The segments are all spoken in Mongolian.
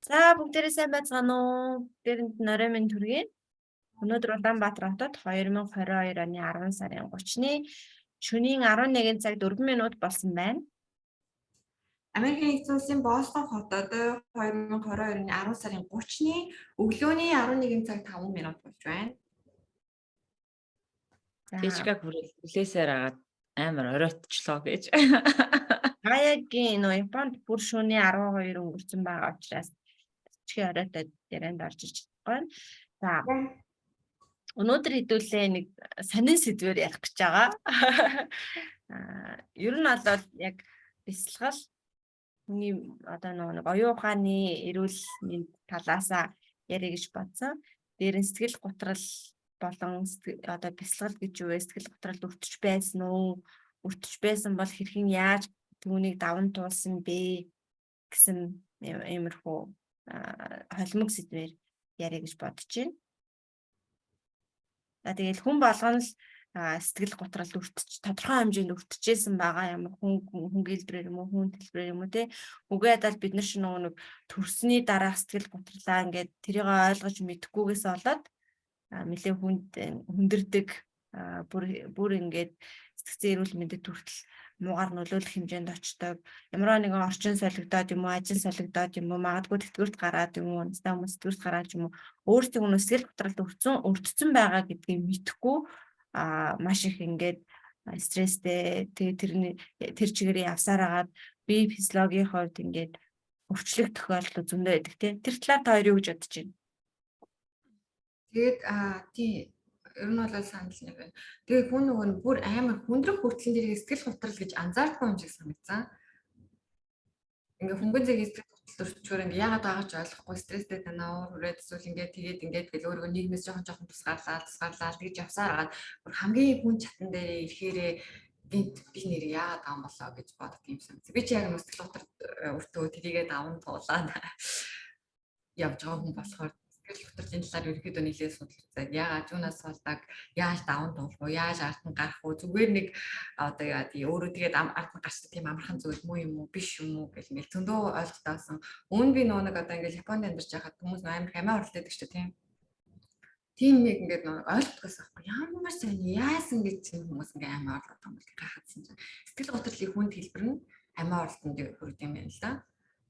За бүгдээрээ сайн байцгаана уу? Бүгдээрэнд нарийн минь төргий. Өнөөдөр Улаанбаатар хотод 2022 оны 10 сарын 30-ны шөнийн 11 цаг 4 минут болсон байна. Америкийн нэгдсэн улсын Бостон хотод 2022 оны 10 сарын 30-ны өглөөний 11 цаг 5 минут болж байна. Тэжгэг хүлээсээр агаад амар оройтчлоо гэж. Хаягийн нөө Японд бүр шөнийн 12 өнгөрцөн байгаа учраас чихээ оройтой ярианд орж иж байгаа. За өнөөдөр хэдүүлээ нэг сонин сэдвээр ярих гэж байгаа. Ер нь бол яг бясалгал хүний одоо нэг оюун ухааны эрүүл мэнд талаасаа ярих гэж бодсон. Дээр нь сэтгэл готрал болон одоо бясалгал гэж юу вэ? Сэтгэл готролд өртөж байсан уу? Өртөж байсан бол хэрхэн яаж түүнийг даван туулсан бэ гэсэн иймэрхүү холимог сэдвээр ярих гэж бодож байна. За тэгэл хүн болгоно л сэтгэл готролд өртөж тодорхой хэмжээнд өртөжсэн байгаа ямар хүн гэлбрээр юм уу хүн төлбөрээр юм уу те үгээд бол бид нар шинэ нэг төрсний дараах сэтгэл готрлаа ингээд тэрийг ойлгож мэдэхгүйгээс болоод нэлээ хүндэрдэг бүр ингээд сэтгцэн эрүүл мэндэд хүртэл муугар нөлөөлөх хэмжээнд очдог ямар нэгэн орчин солигдоод юм уу ажил солигдоод юм уу магадгүй тэтгэврт гараад юм уу настай хүмүүс тэтгэврт гараад юм уу өөрсдөө сэтгэл готролд өртсөн байгаа гэдгийг мэдэхгүй маш их ингээд стресстэй тэр чигээр явсаар агаад бие физиологийн хувьд ингээд өвчлөх тохиолдол зөндөө байдаг тийм тэр талаар та хоёр юу гэж бодож байна? Тэгээд тий ер нь бол санал нэг байна. Тэгээд хүн нөгөө бүр амар хүндрэх хүртлэн дээрээ сэтгэл готрол гэж анзаардгүй юм шиг санагдсан. Ингээ хөнгөн зэрэг сэтгэл готрол өртчөөр ингээ яагаад байгаа ч ойлгохгүй стресстэй танаа үрээд эсвэл ингээд гэл өөрийгөө нийгмээс жоохон тусгаарлаа тэгж явсаар агаад бүр хамгийн хүн чатан дээрээ ирэхээрээ би нэр яагаад байгаа юм болоо гэж боддог юм санагц. Би ч яг сэтгэл готрол өртөө тэрийгээ даван туулаад явж байгаа хүн болохоор сэтгэл готрлын талаар ерөөхдөө нэлээд судалж үзээд яагаад юунаас болдог, яаж даван туулах уу, яаж ард нь гарах уу, зүгээр нэг одоо яа тий өөрөө тэгээд ард нь гарч тийм амархан зүйл муу юм уу, биш юм уу гэх нэг зөндөө ойлголтоосон. Өмнө би нөгөө нэг одоо ингээл Японд амьдарч байхад хүмүүс амар хамаа орлоод гэж тийм. Тийм нэг ингээд нөгөө ойлгохгүйс аахгүй ямар сайн яасан гэж чинь хүмүүс ингээ амар орлоод байгаа юм бол гайхацсан чинь. Сэтгэл готрлын хүнд хэлбэр нь хамаа орлтонд хүрд юм байна л да.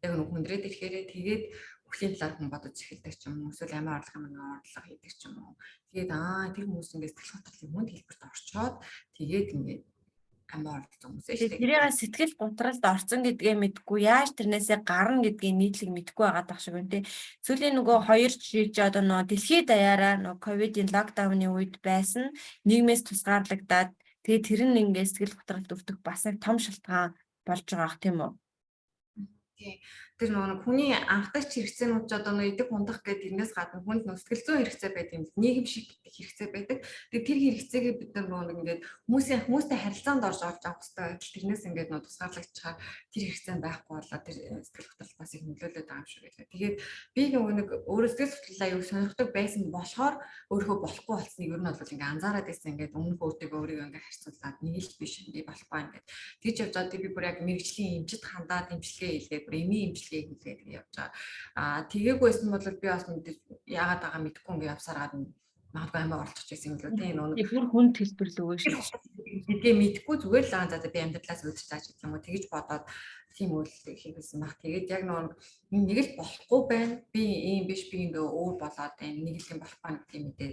Яг нэг хүндрээд ирэхээрээ тэгээд өхлийн талаар хүн бодож эхэлдэг ч юм уу эсвэл амар орлого юм орлого хийдэг ч юм уу. Тэгээд тэр хүмүүс ингээд сэтгэл готрлын хүнд хэлбэрт орчоод тэгээд ингээд амар орлого хүмүүс шүү дээ. Тэрийг сэтгэл готролд орсон гэдгээ мэдгүй яаж тэрнээсээ гарна гэдгийг нийтлэг мэдгүй байгаа дах шиг байна тий. Сүүлийн нөгөө хоёр жишээ одоо нөгөө дэлхийд даяараа нөгөө ковидын локдауны үед байсан нийгмээс тусгаарлагдаад тэгээд тэр нь ингээд сэтгэл готролд өртөх бас нэг том шалтгаан болж байгаа ах тийм үү? Тий. Тэр нөгөө хүний анхдагч хэрэгцээнүүд ч одоо нөгөө идэг хундах гэдэг тэрнээс гадна хүнд нөгөө сэтгэл зүйн хэрэгцээ байдаг юм. Нийгэм шиг гэдэг хэрэгцээ байдаг. Тэгээд тэр хэрэгцээгээ бид нар нөгөө ингээд хүмүүстэй харилцаанд орж авч авах хэрэгтэй. Тэрнээс ингээд нөгөө тусгаарлагдчихаар тэр хэрэгцээ байхгүй болоод тэр сэтгэл готрол бас их нөлөөлөд байгаа юм шиг байлаа. Тэгээд би нөгөө нэг өөрөө сэтгэл готролоо аяг сонирхдаг байсан болохоор өөрөө болохгүй болсныг ер нь бол ингээд анзаараад байсан. Ингээд өмнөх өөртөө ингээд харьцуулаад нэг л биш би болохгүй ингээд тэгж явж байгаа. Би бүр яг мэрэгжлийн эмчит хандаад эмчилгээ хийлээ. Эмийн эмчилгээ хийлгээд явж байгаа. Тэгээгүйсэн бол би бас яагаад байгаа мэдэхгүй ингээд явсараад магадгүй амиа оролцож байсан юм лөө тийм нөгөө бүр хүнд хэлбэр л өгөөш. Тэгээ мэдэхгүй зүгээр л за би амьдралаас үүдэж тааж гэх юм уу тэгэж бодоод тийм үйл хийгээсэн баг. Тэгээд яг нэг л болохгүй байна. Би ийм биш би ингээ өөр болоод байна. Нэг л юм болохгүй нэг тийм мэдээ.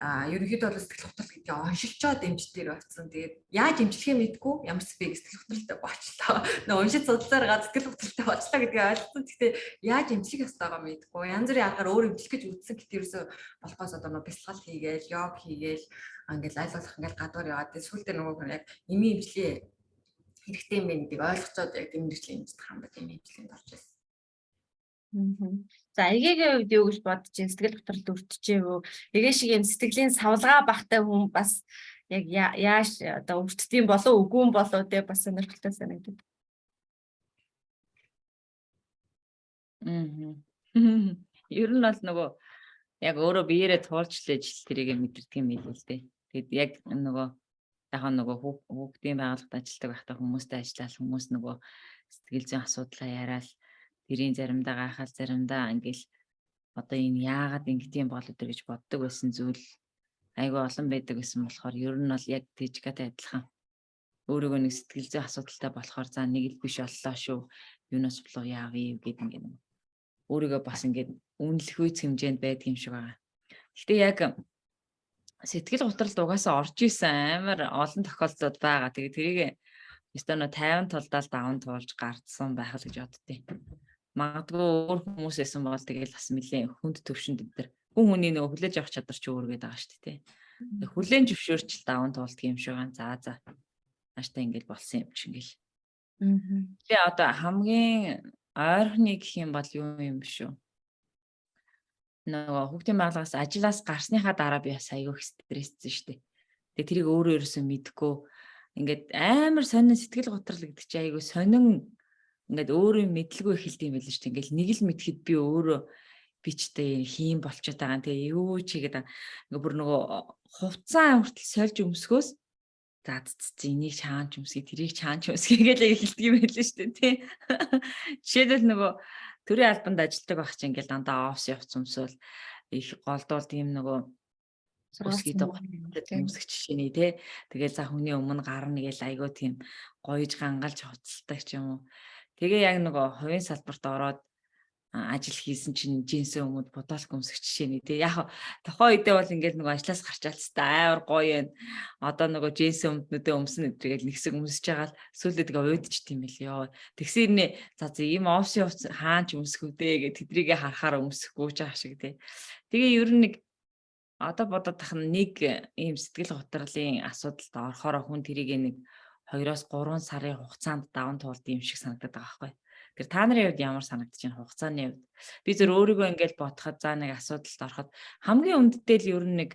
Ерөнхийдөө бол сэтгэл готрол гэдгийг оншилчоод эмчтэр очсон. Тэгээд яаж эмчлэхээ мэдгүй ямар ч би сэтгэл готролтой болчлоо. Нөө уншиж судлаар га сэтгэл готролтой болчлоо гэдгийг ойлгосон. Гэхдээ яаж эмчлэх ёстойгоо мэдгүй. Янз бүрийн аргаар өөр эмчлэх гэж үзсэн гэт ерөөсө болохоос одоо нөө бясалгал хийгээл, йог хийгээл ингээл айлгуулах ингээл гадуур яваад тэгээд сүүлд дээр нөгөө яг эмийн эмчилгээ хэрэгтэй юм байна гэдгийг ойлгочоод яг тийм мэрэгжлийн эмчт хандаад эмийн эмчилгээнд орж ирсэн. За эгээгийн хувьд юу гэж бодож байна? Сэтгэл готролд өртчихэв үү? Эгээ шиг юм сэтгэлийн савлгаа багтай хүн бас яг яаж одоо өртдөм болов үгүй юм болов те бас сонирхолтой санагдав. Ер нь бол нөгөө яг өөрөө биеэрээ туулчлаж тэрийг мэдэрдэг юм билээ л дээ. Тэгэд яг нөгөө дахин нөгөө хүүхдийн байгууллагад ажилладаг байхдаа хүмүүстэй ажиллаад хүмүүс нөгөө сэтгэл зүйн асуудлаа яриад тэрийн заримдаа гайхал заримдаа ингээл одоо энэ яагаад ингэдэм болоод гэж боддог байсан зүйл айгүй олон байдаг гэсэн болохоор ер нь бол яг Тэжгатай адилхан өөрөөгөө нэг сэтгэл зүйн асуудалтай болохоор за нэг л биш боллоо шүү. Юунаас болов яавь гэдэг ингээд өөрийгөө бас ингээд үнэлэх үйц хэмжээнд байдаг юм шиг байгаа. Гэхдээ яг сэтгэл готролд угаасаа орж исэн амар олон тохиолдлууд байгаа. Тэгээ тэрийг өстөө 50 тулдаал даван туулж гардсан байх л гэж боддتي. Магадгүй өөр хүмүүс байсан бол тэгэл бас нэлээд хүнд төвшөнд өдр. Хүн хүний нөгөө хүлээж авах чадвар ч өөр гэдэг байгаа шүү дээ. Хүлээн зөвшөөрч даван туулдаг юм шиг байгаа. За нааштай ингээд болсон юм чи ингээл. Тэгээ одоо хамгийн ойрхны гэх юм бол юу юм биш үү? Нөгөө хүүхдийн байгууллагаас ажлаас гарсныхаа дараа би бас аягүй стресстэй шүү дээ. Тэгээ тэрийг өөрөө ерөөсөө мэдгүй ингээд амар сонин сэтгэл готрол гэдэг чи аягүй сонин ингээд өөрөө мэдлгүй эхэлдэг юм байл шүү дээ. Ингээд нэг л мэдхэд би өөрөө бичтэй хийм болчиход байгаа. Тэгээ юу ч хийгээд ингээд бүр нөгөө хувцас хүртэл сольж өмсгөөс энийг чаанч өмсгий тэрийг чаанч өмсгий гэж эхэлдэг юм байл шүү дээ тий. Жишээлбэл нөгөө төрийн албанд ажилладаг байх чинь ингээд дандаа офс явц өмсөөл их голдуул тийм нөгөө өсгийдэг өмсгч жишээний тий. Тэгээ за хүний өмнө гарна гээл айгуу тийм гоёж гангалж хувцалдаг ч юм уу. Тэгээ яг нөгөө хувийн салбарт ороод ажил хийсэн чинь джинсээ өмд будалк өмсгч жишээний тий. Яг тохоо үедээ бол ингээд нөгөө ажлаас гарчаал та амар гоё юм. Одоо нөгөө джинсээ өмднүүдээ өмснө гэдэргээл нэгсэг өмсөж байгаа л сүүлдээ тэгээ уйдчих тийм байл ёо. Тэгсэрнэ за ийм офсын хувц хаач өмсөх үдэ гэж тэдрийгээ харахаар өмсөхгүй ч аах шиг тий. Тэгээ ер нь нэг одоо бодоод тах нэг ийм сэтгэл готрлын асуудалд орохоор хүн тэрийг нэг 2-3 сарын хугацаанд даван туулд юм шиг санагдаад байгаа байхгүй. Тэр та нарын хувьд ямар санагдаж байна хугацааны хувьд? Би зөв өөрийгөө ингээд бодоход за нэг асуудалд ороход хамгийн үндтэй л ер нь нэг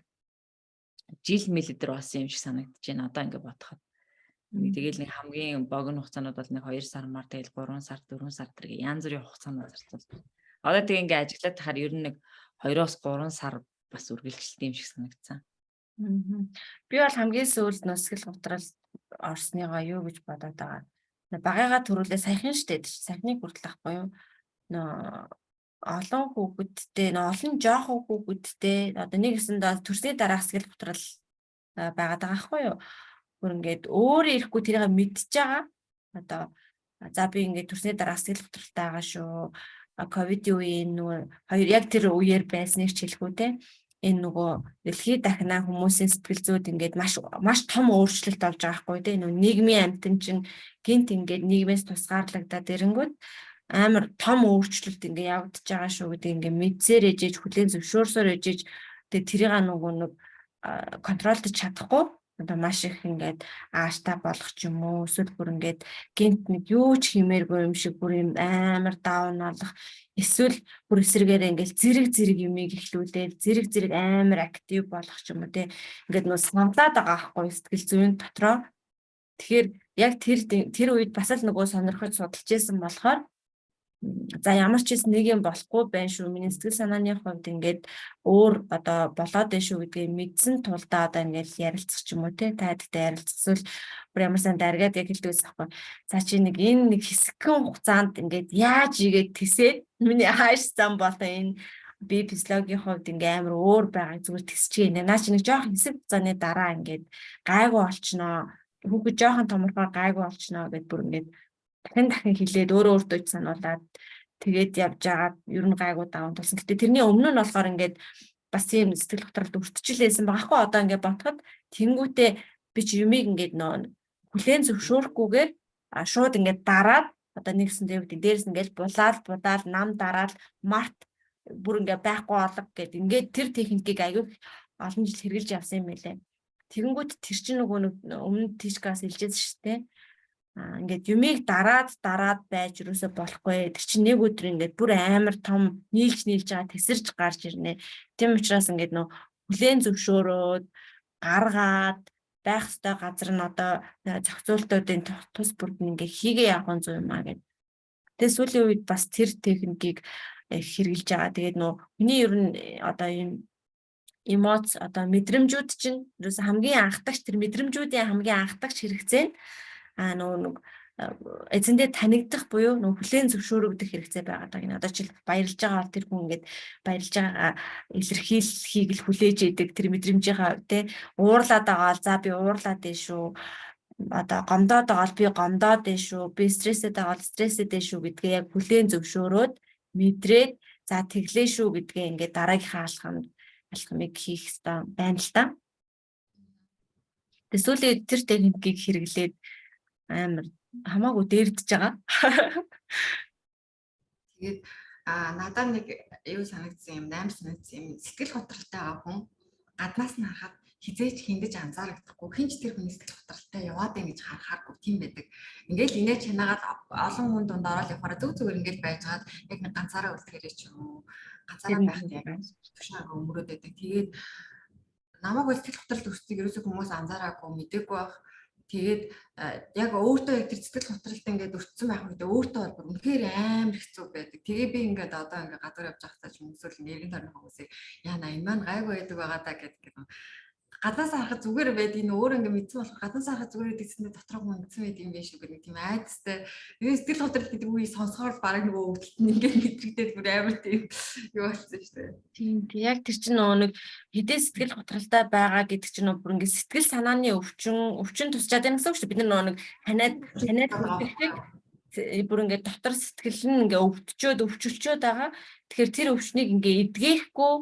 жил мэлдэр болсон юм шиг санагдаж байна. Одоо ингээд бодоход. Тэгэл нэг хамгийн богино хугацаанууд бол нэг 2 сар мар тэгэл 3 сар 4 сар тэрэг янз бүрийн хугацаанууд зарцуулдаг. Одоо тэг ингээд ажиллаад тахаар ер нь нэг 2-3 сар бас үргэлжилт юм шиг санагдсан. Би бол хамгийн сүүлд сэтгэл готрол орсныгоо юу гэж бодоод байгаа. Багыгаа төрүүлээ саяхан штэ саяхныг хүртэл ахгүй юу. Олон хүүхэдтэй олон жоохон хүүхэдтэй одоо нэг гэсэндээ төрсний дараа сэтгэл готрол байгаад байгаа ахгүй юу. Гүр ингээд өөрөө ирэхгүй тэрийг мэдчихэж байгаа. Одоо за би ингээд төрсний дараа сэтгэл готролтой байгаа шүү. Ковидын үеийн нөгөө хоёр яг тэр үеэр байсныг ч хэлэхгүй те. Энэ нөгөө дэлхийд дахинаа хүмүүсийн сэтгэл зүйд ингээд маш том өөрчлөлт болж байгаа хгүй те. Нөгөө нийгмийн амьтан чинь гинт ингээд нийгмээс тусгаарлагдаад ирэнгүүт амар том өөрчлөлт ингээд явагдаж байгаа шүү гэдэг ингээд мэдсээр ээжэж хүлээн зөвшөөрсөөр ээжэж тэгээ тэрийг нөгөө нэг контролдож чадахгүй одоо маш их ингээд ааштай болох ч юм уу эсвэл бүр ингээд гинт нэг юу ч хиймээргүй юм шиг бүр юм амар даун болох эсвэл бүр эсрэгээр ингээд зэрэг юмыг ихлүүлээд зэрэг амар актив болох ч юм уу те ингээд нөө санагдаад байгаа байхгүй сэтгэл зүйн дотроо тэгэхээр яг тэр үед бас л нөгөө сонирхож судалж байсан болохоор за ямар ч юм нэг юм болохгүй байна шүү. Миний сэтгэл санааны хувьд ингээд өөр одоо болоод байна шүү гэдгийг мэдсэн тулдаа одоо ингээд ярилцах ч юм уу те тайдтай ярилцсвал бүр ямар сан даргаад яг хэлдэгс аахгүй. За чи нэг энэ нэг хэсэгхэн хугацаанд ингээд яаж игээд тэсээд миний хааш зам болоо энэ би физиологийн хувьд ингээд амар өөр байгааг зүгээр тэсчихээ. Наа чи нэг жоох хэсэг хугацааны дараа ингээд гайгүй болчихноо. Хүүхэд жоохон томорхоор гайгүй болчихноо гэдээ бүр ингээд дахин хэлээд өөртөө ч сануулад тэгээд явж байгаа ер нь гайгүй даун тулсан. Гэтэ тэрний өмнө нь болохоор ингээд бас тийм сэтгэл готролд өртчихлээсэн байгаа хгүй одоо ингээд ботход тэнгүүтээ би чи юмыг ингээд нөө хүлээн зөвшөөрөхгүйгээр шууд ингээд дараад одоо нэгсэн дээрс ингээд булаад нам дараад март бүр ингээд байхгүй болго гэд ингээд тэр техникийг аягүй олон жил хэрэгжилж явсан юм байлээ. Тэгэнгүүт тэр чинь нөгөө өмнө тийшгээс хэлжсэн шүү дээ. Ингээд юмыг дараад байж юусоо болохгүй. Тэр чинь нэг өдөр ингээд бүр амар том нийлж байгаа тесэрч гарч ирнэ. Тийм учраас ингээд нөө хүлээн зөвшөөрөөд гаргаад байх ёстой газар нь одоо зохицуултуудын тус бүрд ингээд хийгээ явах нь зөв юм аа гэд. Тэгээ сүүлийн үед бас тэр техникийг хэрэгжилж байгаа. Тэгээд нөө хүний ер нь одоо энэ эмоц одоо мэдрэмжүүд чинь ерөөсө хамгийн анхдагч тэр мэдрэмжүүдийн хамгийн анхдагч хэрэгцээ нөгөө нэг эзэндээ танигдах буюу нөх хүлээн зөвшөөрөгдөх хэрэгцээ байгаа даа. Энэ одоо жишээл баярлж байгаа тэр хүн ингээд баярлж байгаа илэрхийлхийг л хүлээж идэг тэр мэдрэмжийнхаа тий уурлаад байгаа за би уурлаад дээ шүү. Одоо гомдоод байгаа би гомдоод дээ шүү. Би стрессэд байгаа стрессэд дээ шүү гэдгээ яг хүлээн зөвшөөрөөд мэдрээд за тэглээ шүү гэдгээ ингээд дараагийнхаа алхамыг хийх хэрэгтэй байна л да. Тэсүүлээ тэр техникийг хэрэглээд амар хамаагүй дээрдэж байгаа. Тэгээд надад нэг юу санагдсан юм, найм санагдсан юм. Сэтгэл готролтой байгаа хүн гаднаас нь харахад хизээч хиндэж анзаарагдахгүй. Хинч тэр хүний сэтгэл готролтой яваад байна гэж харахааргүй тийм байдаг. Ингээл инээ чанаагаад олон хүн донд ороод явахаараа зүгээр ингээл байжгаад яг нэг ганцаараа үлдэхэрээ ч юм уу. Ганцаараа байхад яг тушаага өмөрөөд байдаг. Тэгээд намайг сэтгэл готрол үүсдэг ерөөсөө хүмүүс анзаараагүй мэдээгүй байх. Тэгээд яг өөртөө яг тэр сэтгэл готролд ингээд өртсөн байх үед өөртөө бол бүр үнэхээр амар хэцүү байдаг. Тэгээ би ингээд одоо ингээд гадуур явж байхдаа ч хүмүүсэл нэрийн тойрны хүмүүсийг яана энэ маань гайгүй байдаг байгаа даа гэдэг. Гаднаас харахад зүгээр байд энэ өөр ингээд мэдсэн болох гаднаас харахад зүгээр байдаг гэсэндээ дотроо мэдсэн байд юм биш үү гэх тийм айдастай. Энэ сэтгэл готрол гэдэг үе сонсохоор баг нөгөө өвдөлт нь ингээд мэдрэгдээд бүр амар тийм юу болсон шүү дээ. Тийм яг тэр чинь нөгөө нэг хэдэн сэтгэл готролтой байгаа гэдэг чинь бүр ингээд сэтгэл санааны өвчин тусчаад байна гэсэн үг шүү дээ. Бид нар нөгөө нэг ханиад үлдэх бүр ингээд дотор сэтгэл нь ингээд өвчлчөөд байгаа. Тэгэхээр тэр өвчнийг ингээд эдгээхгүй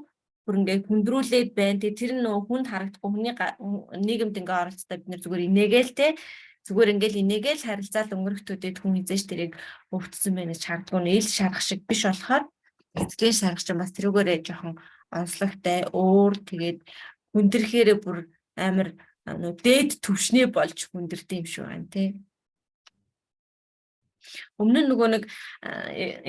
бүр ингээд хүндрүүлээд байна. Тэгээ тэр нь нөгөө хүнд харагдахгүй хүний нийгэмд ингээд оролцдог бид нар зүгээр инээгээл те зүгээр ингээд инээгээл харилцаал өнгөрөхтүүдэд хүн хизээш тэрийг өвдсөн байна гэж шаардлагагүй нээл шарах шиг биш болохоор сэтгэлийн шарах чинь бас тэрүүгээрээ жоохон онцлогтой өөр тэгээд хүндрэхээрээ бүр амар дээд түвшнээ болж хүндэрдэг юм шиг байна тий. Өмнө нь нөгөө нэг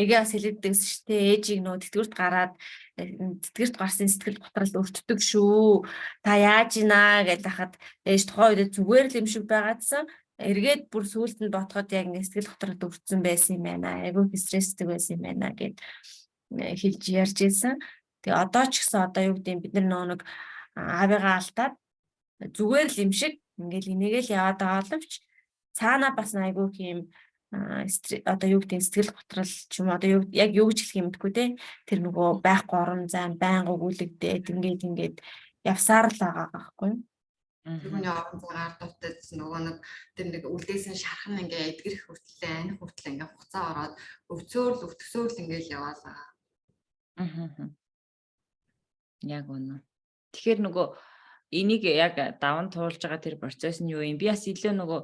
эгээс хэлээдсэн шүү дээ ээжийг нөгөө тэтгэврт гараад тэтгэврт гарсан сэтгэл готрол өртдөг шүү. Та яаж ийна гэж хахад ээж тухайн үед зүгээр л юм шиг байгаадсан. Эргээд бүр сүүлд нь ботход яг ингэ сэтгэл готрол өртсөн байсан юм байна. Айгүй стресстэй байсан юм байна гэд хэлж ярьж ийсэн. Тэгээ одоо ч гэсэн одоо юу гэдэг бид нар нөгөө нэг аавыгаа алдаад зүгээр л юм шиг ингээл инээгээл яваад байгаа боловч цаана бас айгүй юм одоо юу гэдэг сэтгэл готрол ч юм одоо яг юу гэж хэлэх юм гэдэггүй те тэр нөгөө байхгүй орон зайн байнга өгүүлэгдээд ингээд явсаар л байгаа байхгүй юу. Түүний орон цагаар дутаж нөгөө нэг тэр нэг үлдээсэн шархан ингээ эдгэрэх хүртлээ аних хүртлээ ингээ хугацаа ороод өвтгсөөр л ингээл яваалаа. Яг үнэ. Тэгэхээр нөгөө энийг яг даван туулж байгаа тэр процесс нь юу юм? Би бас илүү нөгөө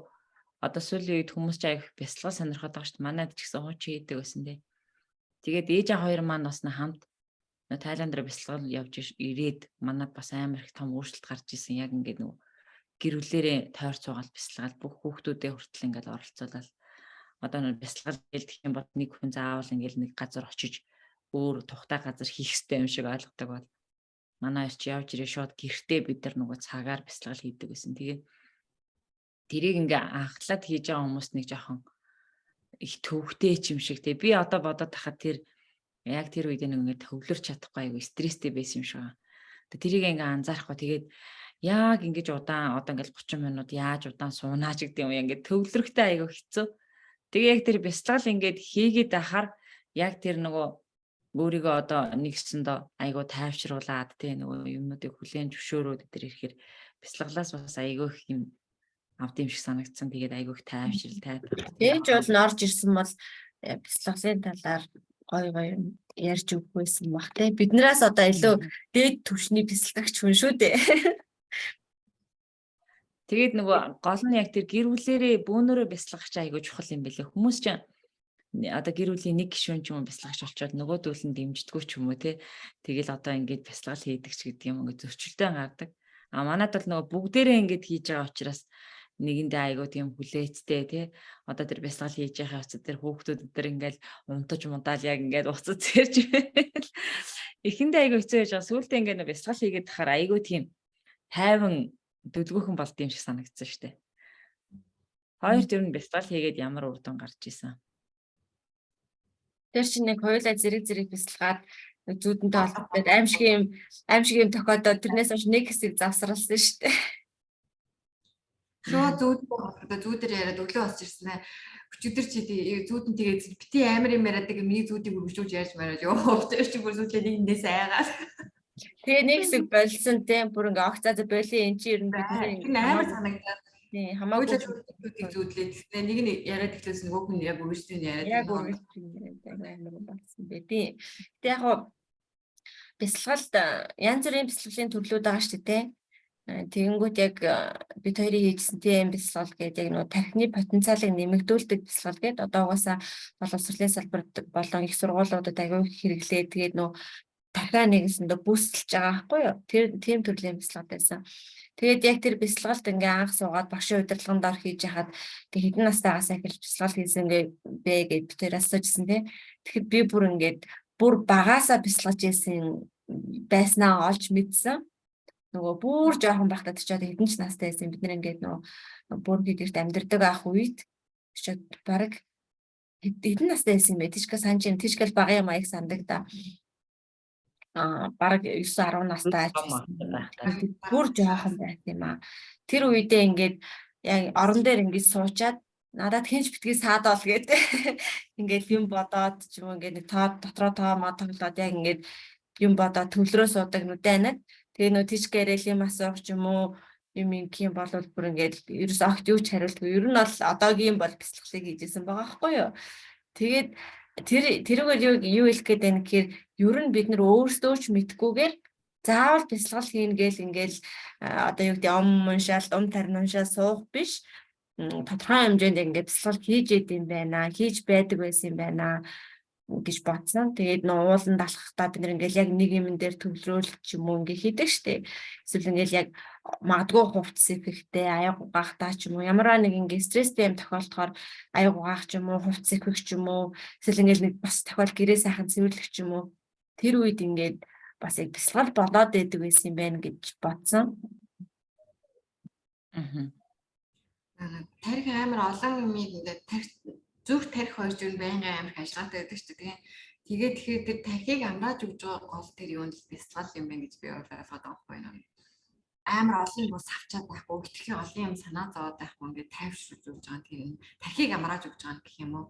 одоо сүүлийн үед хүмүүс ч аяг бясалгал сонирхоод байгаа шүү дээ. Манайд ч гэсэн хуучин хийдэг байсан дээ. Тэгээд ээж аа хоёр маань бас хамт Тайланд руу бясалгал явж ирээд манайд бас амар их том өөрчлөлт гарч исэн. Яг ингээд нөгөө гэр бүлэрээ тойр цуугаал бясалгал бүх хүүхдүүдээ хүртэл ингээд оролцуулаад одоо нэг бясалгал гэлдэх юм бол нэг хүн заавал ингээд нэг газар очиж өөр тухтай газар хийх хэрэгтэй юм шиг ойлгодог бол манай ч явж ирээ шууд гэртээ бид нар нөгөө цагаар бясалгал хийдэг гэсэн. Тэгээд тэрийг ингээ анхлаад хийж байгаа хүмүүс нэг жоохон их төвхтэй юм шиг те. Би одоо бодоод тахад тэр яг тэр үед нэг ингээ төвлөрч чадахгүй айгу стресстэй байсан юм шиг байна. Тэрийг ингээ анзаарахгүй тэгээд яг ингэж удаан одоо ингээл 30 минут яаж удаан суунаач гэдэг юм ингээ төвлөрөхтэй айгу хэцүү. Тэгээ яг тэр бясалгал ингээд хийгээд ахаар яг тэр нөгөө өөрийгөө одоо нэгсэндээ айгу тайвшруулад те нөгөө юмнуудыг хүлээн зөвшөөрөөд тэр ирэхээр бясалгалаас бас айгу их юм авд юм шиг санагдсан. Тэгээд айгу их тайвшрал тайлбар. Ээж бол орж ирсэн бол бясалгалын талаар гоё ярьж өгөх байсан баг те. Биднээс одоо илүү дээд түвшний бясалгагч хүн шүү дээ. Тэгээд нөгөө гол нь яг тэр гэр бүлэрээ бөөнөрөө бясалгагч айгу чухал юм бэлээ. Хүмүүс ч одоо гэр бүлийн нэг гишүүн ч юм уу бясалгагч болчоод нөгөөдөл нь дэмждэггүй ч юм уу те. Тэгэл одоо ингээд бясалгал хийдэг ч гэдэг юм ингээд зөрчилтэй гардаг. А манайд бол нөгөө бүгдээрээ ингээд хийж байгаа учраас нэгэндээ айгуу тийм хүлээцтэй тий одоо тэр бясалгал хийж байгаа хэвчээ тэр хүүхдүүд өдөр ингээл унтаж мундаал яг ингээд уцад цэрж байл эхэндээ айгуу хэцүү байж байгаа сүүлдээ ингээд бясалгал хийгээд тахаар айгуу тийм тайван дөлгөөхөн болд юм шиг санагдсан шүү дээ. Хоёр тэр нь бясалгал хийгээд ямар үр дүн гарч исэн. Тэр чинь нэг хоёулаа зэрэг бясалгаад зүүдэнтэй холбоотой аим шиг юм тохиодоод тэрнээс хойш нэг хэсэг завсарласан шүү дээ. Шууд зүүд байгаа. Зүүдэр яриад өглөө босч ирсэн ээ. Өчигдөр чи зүүдэн тэгээд бити амар юм яриад тэгээ миний зүүдийг өргөжүүлж ярьж мараад ёо чи бүр зүүдлээ нэг нэс айгаад. Тэгээ нэг хэсэг болсон тийм бүр ингээ огцаа боли эн чи ер нь Тэр амар санагдаад. тий хамаагүй зүүдийг зүүдлээ. Тэгээ нэг нь яриад ихлээс нөгөө хүн яг өргөжлөж яриад. яг үргэлж амар болсон бэ. Тий. Тэг яг бясалгалд янз бүрийн бясалгалын төрлүүд байгаа шүү дээ. Тэгэнгүүт яг бид хоёрын хийжсэн тийм бясалгал гэдэг яг нөгөө тархины потенциалыг нэмэгдүүлдэг бясалгал гэдэг одоо угаасаа боловсролын салбарт болон их сургуулиудад аягүй хэрэглээ. Тэгээд нөгөө тархиа нэгэсэндээ бүсэлж байгаа байхгүй юу? Тэр тийм төрлийн бясалгал байсан. Тэгээд яг тэр бясалгалт ингээ анх суугаад багшийн удирдлагын дор хийж яхад тэг хэдэн настайгаас эхэлж бясалгал хийсэн бэ гэж би тэр асуужсэн тийм. Тэгэхэд би бүр ингээд бүр багаасаа бясалгаж ийсэн байснаа олж мэдсэн. Нөгөө бүр жоохон байхдаа тийчээд хэдэн ч настай байсан. Бид нэр ингээд нөгөө бүр гэдэгт амьдэрдэг ах үед тийчээд баг хэдэн настай байсан юм бэ? Тийчгээ санаж юм. Тийчгээл бага юм аяг сандаг да. Бараг 9-10 настай бүр жоохон байт юм аа. Тэр үедээ ингээд яг орон дээр ингээд суучаад надад хинч битгий саад ол гэдэг. Ингээд юм бодоод ч юм уу ингээд нэг тоо дотроо тоо мод тоглоод яг ингээд юм бодоод төлрөө суудаг нүдэ анаад. Тэгээ нөө тийчгээрэл юм асуух ч юм уу юм юм бол бүр ингээд ерөөс огт юу ч хариултгүй. Ер нь бол одоогийн бол бяцлаглыг хийжсэн байгаа байхгүй юу. Тэгээд тэрүүгээр юу хэлэх гээд байна гэхээр ер нь бид нар өөрсдөө ч мэдхгүйгээр заавал бяцлал хийн гээл ингээл одоо юу гэдэг ум тарин уншаал суух биш. Тодорхой хэмжээнд ингээд бяцлал хийж идэм байна, хийж байдаг байсан юм байна гэж бодсон. Тэгээд уулан далахтаа бид ингээл яг нэг юм дээр төвлөрөөл ч юм уу ингээ хийдэг штеп. Эсвэл ингээл яг магадгүй хувцс эффекттэй аяг угаахтаа ч юм уу ямар нэг ингээ стресстэй юм тохиолдохоор аяг угаах ч юм уу хувцс эффект ч юм уу эсвэл ингээл нэг бас тохиол гэрээ сайхан цэвэрлэх ч юм уу тэр үед ингээд бас яг бяцлал болоод байдаг байсан юм байна гэж бодсон. Тарих амар олон юм ингээд зүрх тарих хоёр зүйл байнгын амар ажиллагаатай байдаг шүү дээ. Тэгээд тэгэхээр тэр тархийг амрааж өгж байгаа гол тэр юунд бяцлал юм байна гэж би ойлгоод байгаа байхгүй юу. Амар олон юм авчаад байхгүй, өтгөх олон юм санаа зовоод байхгүй ингээд тайвшруулж өгж байгаа тийм тархийг амрааж өгж байгаа гэх юм уу.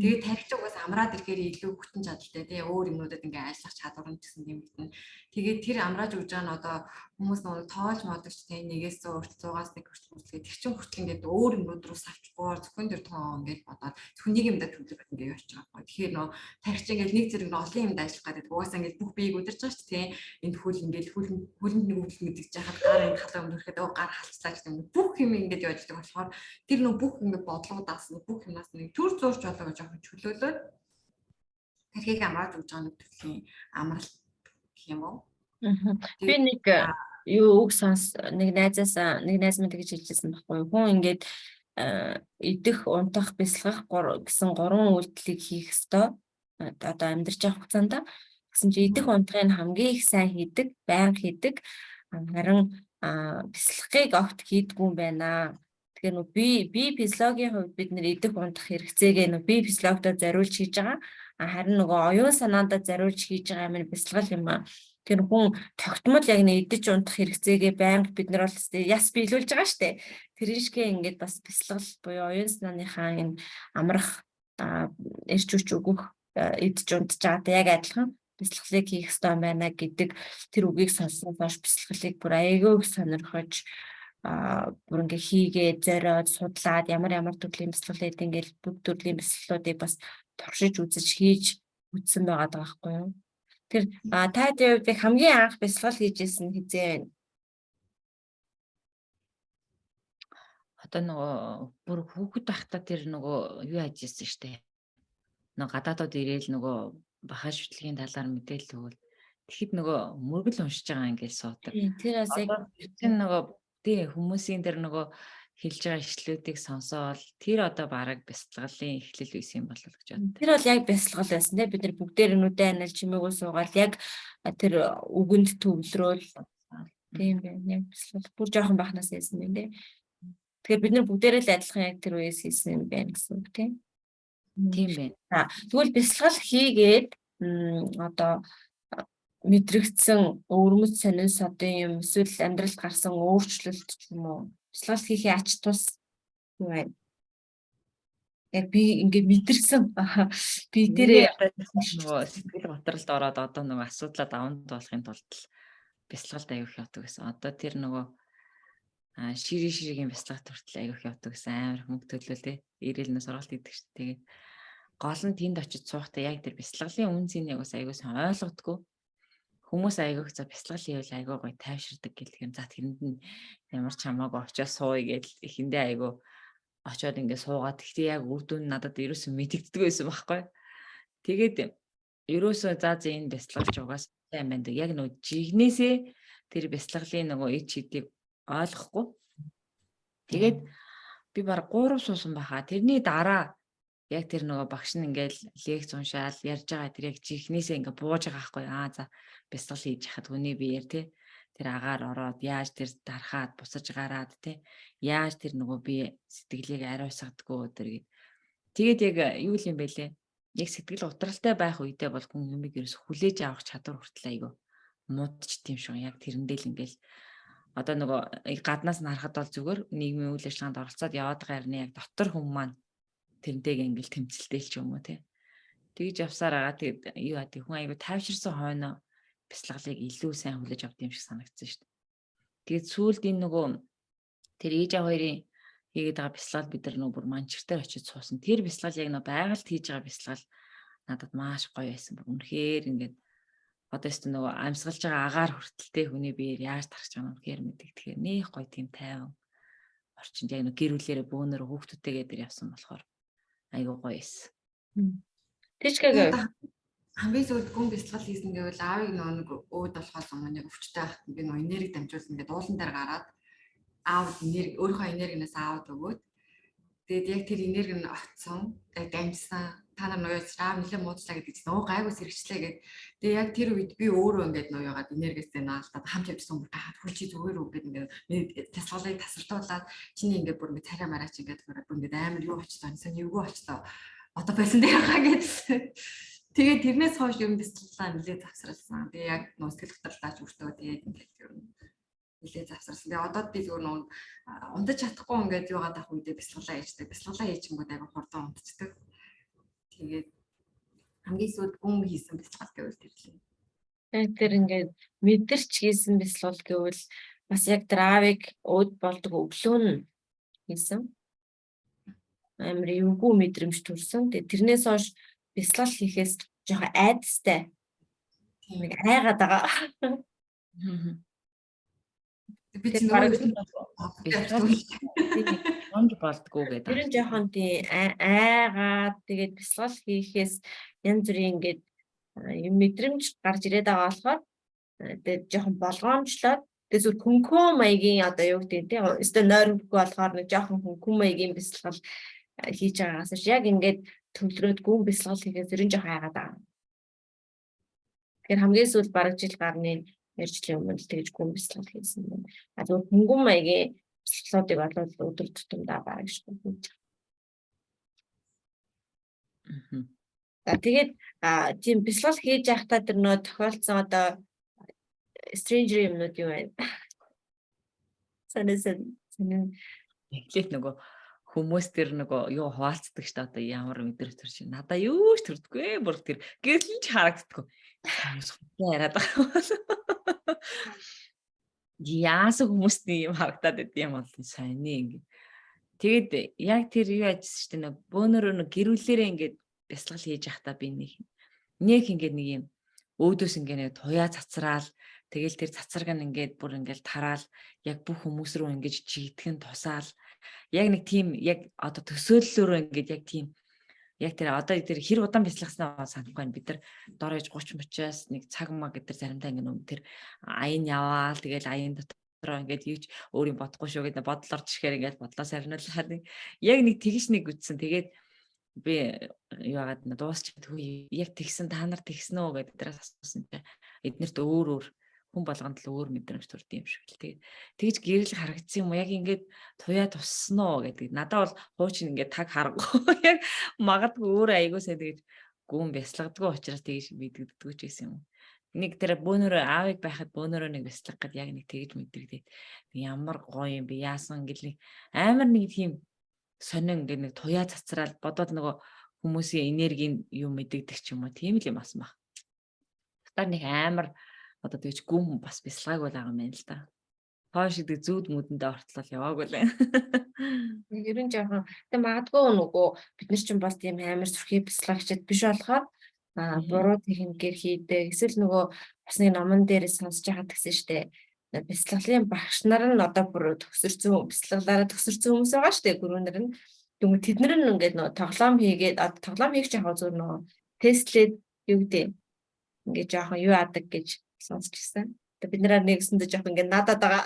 Тэгээд тархич угаас амраад ирэхээр илүү хүчин чадалтай тий өөр юмнуудад ингээд ажиллах чадвар нь гэсэн юм битэн. Тэгээд тэр амрааж өгж байгаа нь одоо хүмүүс нэг тоолж модогч тий 1-ээс 100-аас 1 хүртэл тэр чин хүртэл ингээд өөр юмнууд руу савчихгүй зөвхөн тэр тоо ингээд бодоод зөвхөн нэг юмдаа төвлөрөх ингээд явж байгаа байхгүй. Тэгэхээр нөө тархич ингээд нэг зэрэг олон юмд ажиллах гэдэг угаасаа ингээд бүх биеийг удирж байгаа ч тий энэ хөл ингээд хөлөнд нэг өвдөл мэдэж жахад гар ингээд халуун өмдөрөхөд гар халцлаа гэдэг юм. Бүх юм ингээд явждаг болохоор тэр нөө бүх ингээд бодлогоудаас бүх юмнаас нэг төр зурж болоо гэж жоохон чөлөөлөөд тархийг амрааж өгж байгаа нэг төрлийн амралт гэх юм уу. Би нэг юу үг нэг найз минь гэж хэлжсэн байхгүй юу. Хүн ингээд идэх, унтах, бясалгах гэсэн 3 үйлдэлийг хийх ёстой. Одоо амьдарч явах хугацаанд гэсэн чи идэх, унтахыг хамгийн их сайн хийдэг, байнга хийдэг. Харин бясалгахыг огт хийдгүй юм байна. Тэгэхээр нөө би физиологийн хувьд бид нэр идэх, унтах хэрэгцээгээ нөө би физиологитой зориулж хийж байгаа. Харин нөгөө оюун санаандаа зориулж хийж байгаа юм бясалгал юм аа. Тэр хүн тогтмол яг нэг идэж унтах хэрэгцээгээ байнга бид нар бол яс биелүүлж байгаа штэ. Тэр шигээ ингээд бас бясалгал буюу оюун санааныхаа энэ амрах эрч хүч өгөх идэж унтж байгаатай яг адилхан бясалгалыг хийх ёстой юм байна гэдэг тэр үгийг сонссон хойш бясалгалыг бүр аягүй их сонирхож бүр ингээ хийгээд зориод судлаад ямар төрлийн бясалгал гэдэг ингээл бүх төрлийн бясалгалуудыг бас туршиж үзэж хийж үзсэн байгаа байхгүй юу. Тэр та яг хамгийн анх бясалгал хийжсэн хизээ байна. Одоо нөгөө бүр хүүхэд байхдаа тэр нөгөө юу ажилласан штэ. Нөгөө гадаадууд ирээл нөгөө бахаа шүтлгийн талаар мэдээлэл өгвөл тэгэхэд нөгөө мөргөл уншиж байгаа ингээд суудаг. Тэр бас яг нөгөө тий хүмүүсийн тэр нөгөө хэлж байгаа ишлүүдийг сонсоол тэр одоо бараг бясалгалын эхлэл байсан юм болов гэж бод. Тэр бол яг бясалгал байсан тий бид нар бүгдээр нүдэ анал чимээгөө суугаад яг тэр үгэнд төвлөрөөл тийм байна. Яг бясалгал бүр жоохон бахнаас байсан юм тий. Тэгэхээр бид нар бүгдээрээ л адилхан яг тэр үеэс хийсэн юм байна гэсэн үг тий. Тийм байна. Тэгвэл бясалгал хийгээд одоо мэдрэгдсэн өвөрмөц сонин содын юм эсвэл амьдралд гарсан өөрчлөлт ч юм уу бясалгал хийхээ ач тус юу вэ? Яг би ингээд мэдэрсэн. Би Миний дээрээ одоо нөгөө сэтгэл готролд ороод одоо нөгөө асуудлаа давамд болохын тулд бясалгалд аяг их явдаг гэсэн. Одоо тэр нөгөө ширэгийн бясалгалт хүртэл аяг их явдаг гэсэн амар мөнгө төлөөлөө. Ирээлнээ сургалт хийдэг шүү. Тэгээд гол нь тэнд очиж суухтаа яг тэр бясалгалын үн цэнийг бас аяг сайн ойлгодгүй. Хүмүүс аяг их за бясалгал хийвэл аяг гоё тайвширдаг гэх юм. За тэрэнд нь ямар ч хамаагүй очиж сууя гэж эхэндээ аяг очоод ингэ суугаад гэхдээ яг үр дүн надад ерөөсөө мэдэгддэг байсан байхгүй. Тэгээд ерөөсөө за энэ бясалгалч угаас сайн байна. Яг нөгөө жигнэсээ тэр бясалгалын нөгөө ид шидийг ойлгохгүй. Тэгээд би баг 3 суусан байхаа. Тэрний дараа яг тэр нөгөө багш нь ингээл лекц уншаал ярьж байгаа тэр яг жигнэсээ ингээ бууж байгаа байхгүй. За бясалгал хийж хахад хүний биеэр те тэр агаар ороод яаж тэр дарахад бусаж гараад те яаж тэр нөгөө би сэтгэлийг ариусгадгүй тэр гээд тэгээд яг юу юм бэлээ яг сэтгэл утралтай байх үедээ бол хүн юмыг ерөөс хүлээж авах чадвар хүртэл айгүй муудч тийм шүү яг тэрэндээ л ингээл одоо нөгөө гаднаас нь харахад бол зүгээр нийгмийн үйл ажиллагаанд оролцоод яваад байгаа хэрнээ яг дотор хүн маань тэрнтэйг ингээл тэмцэлтэй л ч юм уу те тэгж явсаар байгаа тэгээд юу аа хүн айгүй тайвширсан хойноо бясалгалыг илүү сайн хүлээж авд юм шиг санагдсан шүү дээ. Тэгээд сүүлд энэ нөгөө тэр ээж аваа хоёрын хийгээд байгаа бясалгал бид нар нөгөө бүр манчертаар очиж суусан. Тэр бясалгал яг нөгөө байгальд хийж байгаа бясалгал надад маш гоё байсан. Үнэхээр ингээд одоо ч нөгөө амьсгалж байгаа агаар хүртэлтэй хүний биеэр яаж тархаж байгаа нь үнэхээр мэддэг. Тэгэхээр нэх гоё тийм тайван орчинд яг нөгөө гэр бүлээрээ бөөнөр хүүхдүүдтэйгээ дээр явсан болохоор айгүй гоё байсан. Тэжгээг хамгийн зөвд гүн бясалгал хийсэн гэвэл аавыг нэг өөд болохоос өмнө өвчтэй байхад би нөгөө энерги дамжуулсан ингээд уулан дээр гараад аав энерги өөрийнхөө энергинээс аавд өгөөд тэгээд яг тэр энерги нь очсон яг дамжсан та нар нөгөө аав нэлээд муудчлаа гэдэг чинь өө гайгүй сэргчлээ гэд тэгээд яг тэр үед би өөрөө ингээд нөгөө ягаад энергиэсээ наалтаад хамт явжсан бүр хөлчи зүгээр үг гэдэг ингээд бясалгалыг тасвартуулаад чиний ингээд бүр ингээд царай мараач ингээд бүр ингээд амар юу болчихсон сонь эвгүй болчихсон одоо байсан дээр хаа гэж тэгээд тэрнээс хойш юм бясалгалаа нэлээд завсралсан. Тэгээ яг нөө сэтгэл хөдлөлтаач өртөө тэгээд ингээд ер нь нэлээд завсралсан. Тэгээ одоо би зөвхөн нөө унтаж чадахгүй ингээд юугаад авах үедээ бясалгалаа хийждэг. Бясалгалаа хийчихэнгүүт аяга хурдан унтчихдаг. Тэгээд хамгийн сүүлд гүн хийсэн бясалгал гэвэл тэр л юм. тэр ингээд мэдэрч хийсэн бясалгал гэвэл бас яг дравыг өөд болдог өглөө нь хийсэн. Амар эвгүй мэдрэмж төрсөн. Тэгээд тэрнээс хойш бясалгал хийхээс жоохон айдастай. Тийм нэг айгаад байгаа. Би ч нөгөө онж болдгоо гэдэг. Тэр нь жоохон тийм айгаад тэгээд бясалгал хийхээс янз бүрийн ингээд юм мэдрэмж гарч ирээд байгаа болохоор тэгээд жоохон болгоомжлоод тэгээд зүр хөнгөн маягийн одоо юу гэдэг тийм өстө нойрмгүй болохоор нэг жоохон хөнгөн маягийн бясалгал хийж байгаагаас яг ингээд төвлөрөөд гүн бясалгал хийхээс ер нь жоохон айгаад байгаа. Тэгэхээр хамгийн сүүл бараг жил гарны ярьжлийн өмнө тэгж гүн бясалгал хийсэн юм. А зөв хөнгөн маягийн бясалгалуудыг бол өдөр тутамдаа бараг шүү хийж байгаа. Тэгээд тийм бясалгал хийж байхдаа тэр нөө тохиолдсон одоо stranger юмнууд юу вэ? Санаа Эхлээд нөгөө хүмүүс тэр нөгөө юу хуваалцдаг ш та одоо ямар өдөр төрч надаа юу ч төрдөггүй бүр тэр гэрлэн ч харагддаггүй яриад байгаа. Яасан хүмүүсний юм харагдаад байд юм бол сайн ингэ. Тэгэд яг тэр юу ажилласан ш та бөөнөрөө нэг гэрүүлээрээ ингээд бясалгал хийж явахдаа би нэг ингээд нэг юм өөдөөс ингээд нэг туяа цацраал тэгэл тэр цацраг нь ингээд бүр ингээд тараал яг бүх хүмүүс рүү ингээд жигдхэн тусаал яг нэг тийм яг одоо төсөөллөөрөө ингээд яг тийм яг тэр одоо тэр хэр удаан бясалгаснаа санахгүй байна. Бид нар дор ээж 30-30-аас нэг цаг маа гэдэг заримдаа ингээд тэр аян яваал тэгэл аян дотроо ингээд юуч өөрийн бодохгүй шүү гэдэг бодол орж ирэхээр ингээд бодлоо сарниулаад яг нэг тэгш нэг үтсэн. Тэгээд би яагаад дуусчихгүй яг тэгсэн та нар тэгсэн үү гэдэг дээрээс асуусан чинь эднэрт өөр хүн болгонд л өөр мэдрэмж төрд юм шиг л тэгж гэрэл харагдсан юм яг ингээд туяа туссан уу гэдэг надад бол хуучин ингээд таг харахгүй яг магадгүй өөр аягуусаа тэгж гүн бясалгадгүй учраас тэгж мэддэгддэг ч гэсэн юм. нэг тэр бөөнөрөө аавыг байхад бөөнөрөө нэг бяцлах гэд яг нэг тэгж мэдрэгдээ. Ямар гоё юм бэ? Яасан гэл нэг амар нэг тийм сонин ингээд нэг туяа цацраал бодоод нөгөө хүмүүсийн энергийн юм мэддэг ч юм уу. Тийм л юм асан баг. Та нэг амар одоо тэгж гүн бас бяцлагааг бол байгаа юм байна л да. Хойш гэдэг зүүд мүдэндээ ортлол яваагүй л. Ер нь жоохон тэг магадгүй нөгөө бид нар чинь бас тийм амар зүрхий бяцлагчд биш болохоор буруу техникээр хийдэг. Эсвэл нөгөө бас нэг номон дээр сонсож байхад гэсэн штэ. Бяцлаглалын багш нар нь одоо бүр төгсөрсөн бяцлаглаараа төгсөрсөн хүмүүс байгаа штэ. Гүрүүнэр нь. Тэгвэл тэд нар нь ингээд нөгөө тоглоом хийгээд тоглоом хийх чинь яг зөв нөгөө тестлээд юу гэдэг ингээд жоохон юу адаг гэж сонсч гисэн. Бид нараар нэгсэндээ жоохон ингээд надад байгаа.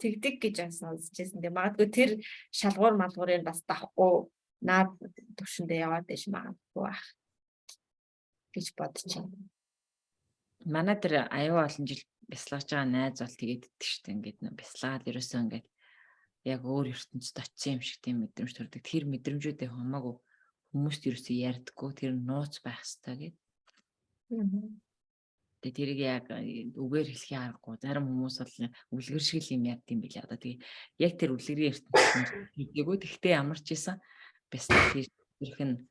Тэгдэг гэж сонсч байсан. Тэгээ магадгүй тэр шалгуур малгуурыг бас давахгүй наад төвшөндөө яваад байж магадгүй байх гэж бодож байна. Манай тэр аюу олон жил бяцлагж байгаа найз бол тэгээд иддэг шүү дээ. Ингээд нөө бяцлагаад ерөөсөө ингээд яг өөр ертөнцид очсон юм шиг тийм мэдрэмж төрдөг. Тэр мэдрэмжүүдээ хамаагүй хүмүүст ерөөсөө ярьдаггүй. Тэр нууц байх хэрэгтэй гэдэг. Тэгээ тэрийг яг үгээр хэлхий аргагүй. Зарим хүмүүс бол үлгэр шиг юм яд юм билээ. Одоо тэгээ яг тэр үлгэрийн ертөнцид хийгээгүй. Тэгтээ ямар ч байсан бяцлах хийх нь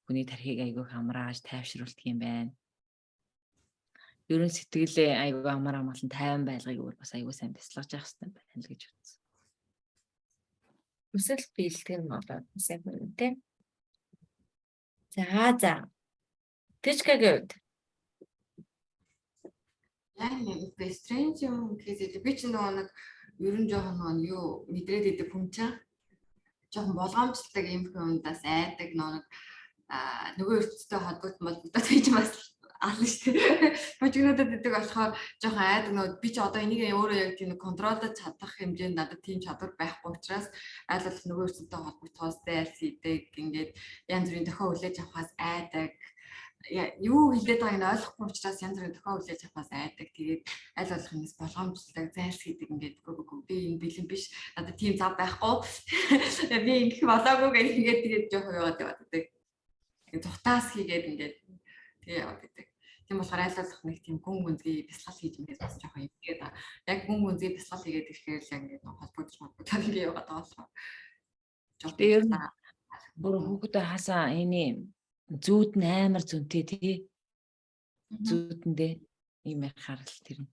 хүний тархийг айгүй хамрааж тайвшруулдаг юм байна. Ерөн сэтгэлээ айгүй амар амгалан тайван байлгыг өөр бас айгүй сайн бяцлагж явах хэрэгтэй байна л гэж бодсон. Үсэл биелдэг нь болоод сайн байна тий. За. Тэжгэгэд. Яг нэг strange юм гэхээс би ч нөгөө нэг ер нь жоохон юу мэдрээд идэг хүн чаа. Жоохон болгоомжтой юм хүндээс айдаг нөгөө ертөнцтэй холбогдоод байж бас ална шүү дээ. Мужигнуудад идэг болохоор жоохон айдаг нөгөө би ч одоо энийг өөрөө яг тийм контролдож чадах хэмжээнд надад тийм чадвар байхгүй учраас аль болох нөгөө ертөнцтэй холбогдохоос дайрс хийдэг. Ингээд янз бүрийн дохио хүлээж авахаас айдаг. Юу хэлээд байгааг нь ойлгохгүй учраас янз бүрийн дохио хүлээж авахаас айдаг. Тэгээд аль болох юмс болгоомжтой зайлс хийдэг ингээд би энэ бэлэн биш. Надад тийм зав байхгүй. Би ингэх болоогүй гэх ингээд тэгээд жоохон яваад байдаг. Зүхтаас хийгээд ингээд тэгээ яваад байдаг. Тийм болохоор аль болох нэг тийм гүн гүнзгий бяцлал хийж ингээд бас жоохон юм гээд яг гүн гүнзгий бяцлал хийгээд ирэхээр л ингээд холбогдож ингээд яваад байгаа болохоор. Тэгээ ер нь бүр хүүхдээ хасаа энэ зүүд нь амар зөнтэй тий. Зүүдэндээ ийм харал тэр нь.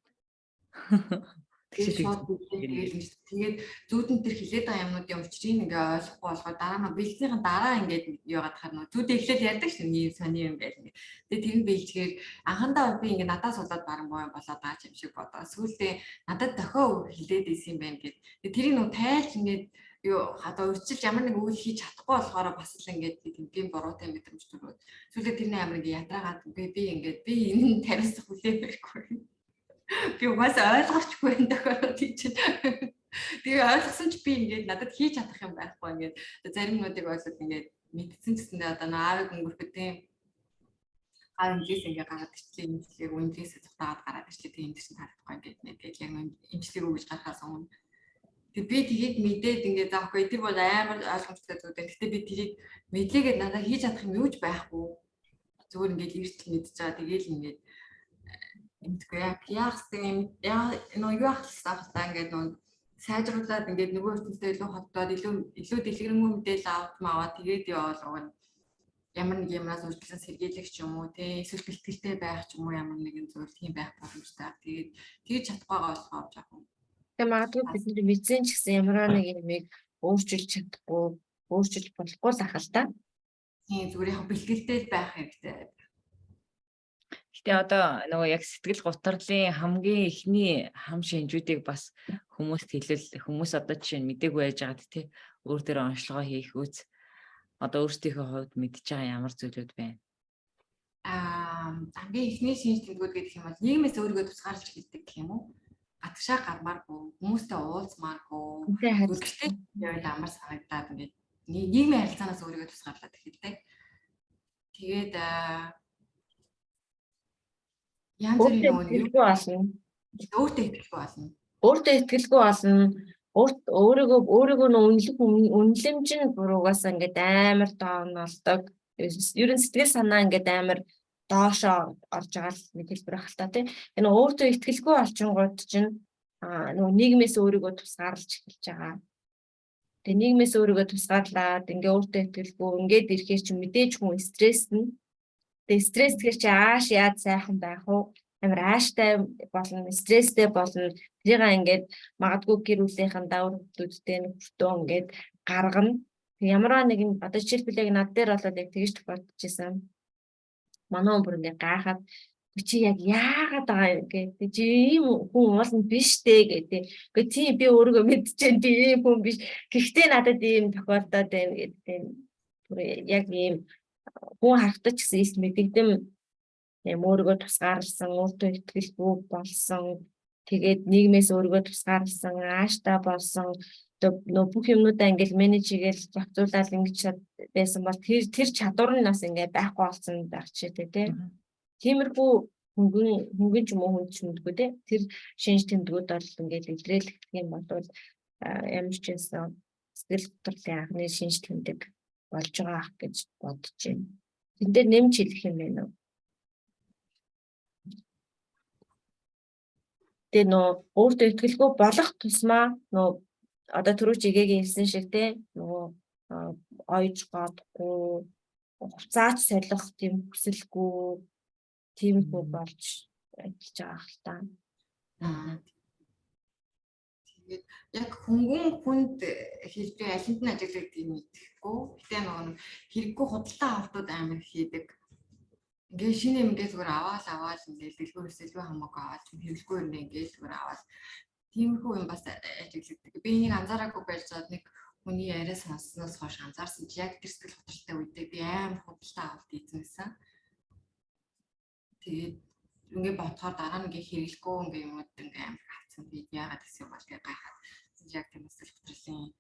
Тэгээд зүүдэн тэр хилээд байгаа юмнуудын учрыг ингээ ойлгохгүй болохоор дараа нь бэлтгийн дараа ингээд яваад хахаар зүүдээ эхлээд ярьдаг шүү дээ. Ийм сони юм байл ингээ. Тэгээд тэр нь бэлтгээр анхандаа би ингээ надаас удаад баран боо болоод байгаа юм шиг бодоо. Сүүлдээ надад дохио хилээд исэн юм байна гэд. Тэгээд тэрийг нөө тайлж ингээ юу хадаа өрчилж ямар нэг үйл хийж чадахгүй болохоор бас л ингээд тийм буруутай мэдрэмж төрөөд. Сүүлдээ тэрний амар ингээ ядраагаад би энэ тариусах хүлээх байхгүй. Би угаасаа ойлгохгүй энэ тохиолдолд чинь. Тэгээ ойлгосон ч би ингээд надад хийж чадах юм байхгүй ингээд зарим нүдийг ойлгоод ингээд мэдсэн гэсэндээ одоо аавыг өнгөрөхөд тийм аав инглиш ингээд гараад ирчлээ имжлэгийг үнэлээсээ цухтаагаад гараад ирчлээ тийм энэ чинь харагдахгүй ингээд тэгээд яг имжлэг өгж гарахаас өмнө тэг би тгийг мэдээд ингээд заахгүй тэр бол амар ойлгомжтой зүйл. Гэхдээ би тэрийг мэдлээгээд надад хийж чадах юм юу ч байхгүй. Зүгээр ингээд эртэл мэдчихэж байгаа. Тэгээл ингээд эмтгүй яах нөө юу ахлаа ингээд нөө сайжруулаад ингээд нөгөө ертөнцтэй илүү холбоод илүү дэлгэрэнгүй мэдээлэл аваад тэгээд яваал ямар нэг юмнаас үргэлжлэн сэргийлэх ч юм уу тий эсвэл бэлтгэлтэй байх ч юм уу ямар нэгэн зүйл тийм байх боломжтой. Тэгээд тэгж чадахгүй байгаа болохоор жоохон. Тэгээ магадгүй бидний мэдсэн ч гэсэн ямар нэг юмыг өөрчилж чадахгүй өөрчилж болохгүй л ахал та. Тийм зүгээр яг бэлтгэлтэй байх хэрэгтэй. Гэтэ одоо нөгөө яг сэтгэл гутралын хамгийн ихний хам шинжүүдийг бас хүмүүст хэлэл хүмүүс одоо жишээ нь мдэггүй байж байгаад тий өөр дээр онцлогоо хийх үз одоо өөрсдийнхөө хувьд мэдж байгаа ямар зүйлүүд байна. Хамгийн ихний шинж тэмдгүүд гэдэг юм бол нийгмээс өөрийгөө тусгаарлаж хэлдэг гэх юм уу? Гатгшаа гармааргүй, хүмүүстэй уулзмааргүй, үзэгчтэй байвал амар санагдаад ингээд нийгмийн харилцаанаас өөрийгөө тусгаарлаад хэлдэг. Тэгээд янз бүрийн итгэлгүй болно. Өөртөө итгэлгүй болно. Өөртөө итгэлгүй болно. Өөрийгөө үнэлэмж нь буруугаас ингээд амар тоонолдог. Ер нь сэтгэл санаа ингээд амар доошоо орж байгаа нэг хэлбэр байх л та тийм. Энэ өөртөө итгэлгүй орчингууд чинь нөгөө нийгмээс өөрийгөө тусгаарлаж эхэлж байгаа. Тэгээ нийгмээс өөрийгөө тусгаарлаад ингээ өөртөө итгэлгүй ингээд ирэхээр чи мэдээж хүн стресстэн. Тэгээ стресс тэгэхээр чи ааш яад сайхан байх уу? Амар ааштай болно, стресстэй болно. Тэрийг ингээд магадгүй гэр бүлийнхэн давар хүмүүстэй нөхөртөө ингээд гаргана. Ямар нэгэн одоо жишээлбэл яг над дээр болоод яг тэгж тохиолдож байсан. Манай бүр ингээд гайхаад чи яг яагаад байгаа юм гэдэг. Чи ийм хүн болно биш дээ гэдэг. Гэхдээ тийм би өөрийгөө мэдчихээн тийм хүн биш. Гэхдээ надад ийм тохиолдоод байна гэдэг. Бүр яг ийм хүн харагдаж гэсэн эс мэдэгдэм юм өөрийгөө тусгаарлсан, өөртөө итгэлгүй болсон. Тэгээд нийгмээс өөрийгөө тусгаарлсан, ааштай болсон. Нөө бүх юмнуудаа ингээл менеж хийгээл зохицуулаад ингэж байсан бол тэр чадвар нь бас ингээ байхгүй болсон байх ч тийм. Тиймэрхүү хөнгөн ч юм уу хүн ч мэдгүй те. Тэр шинж тэмдгүүд бол ингээл илрээл гэх юм бол ямар ч юмсан сэтгэл хөдлөлийн анхны шинж тэмдэг болж байгаа ах гэж бодож байна. Тэн дээр нэмж хэлэх юм байна уу? Тэгээ нөө өөртөө итгэлгүй болох тусмаа нөө одоо түрүү чигээгийн хэлсэн шиг те нөгөө ойж годохгүй хуцаач солих тийм хүсэлгүй тиймэрхүү болж ажиллаж байгаа хэл та. Тэгээд яг хөнгөн хүнд хэлбэрийн алинд нь ажиглагдгийг мэдэхгүй. Гэтэ нөгөө хэрэггүй худалдаа авалтууд амар хийдэг. Ингээ шинэ юм ингээ зүгээр аваад ингээ дэлгүүр эсэлгүй хамаагүй аваад хэрэглэхгүй юм ингээ зүгээр аваад тиймэрхүү юм бас ажиглагддаг. Би энийг анзаараагүй байж зоод нэг хүний яриа сонсноос хойш анзаарсан чи яг тэр сэтгэл хөдлөлттэй үедээ би амар худалдаа авалт хийсэн байсан. Тэгээд ингээ бодохоор дараа нь ингээ хэрэглэхгүй ингээ юмуд ингээ амар хавцсан би яагаад гэсэн юм бол тэгээ гайхаад яг тэр сэтгэл хөдлөлийн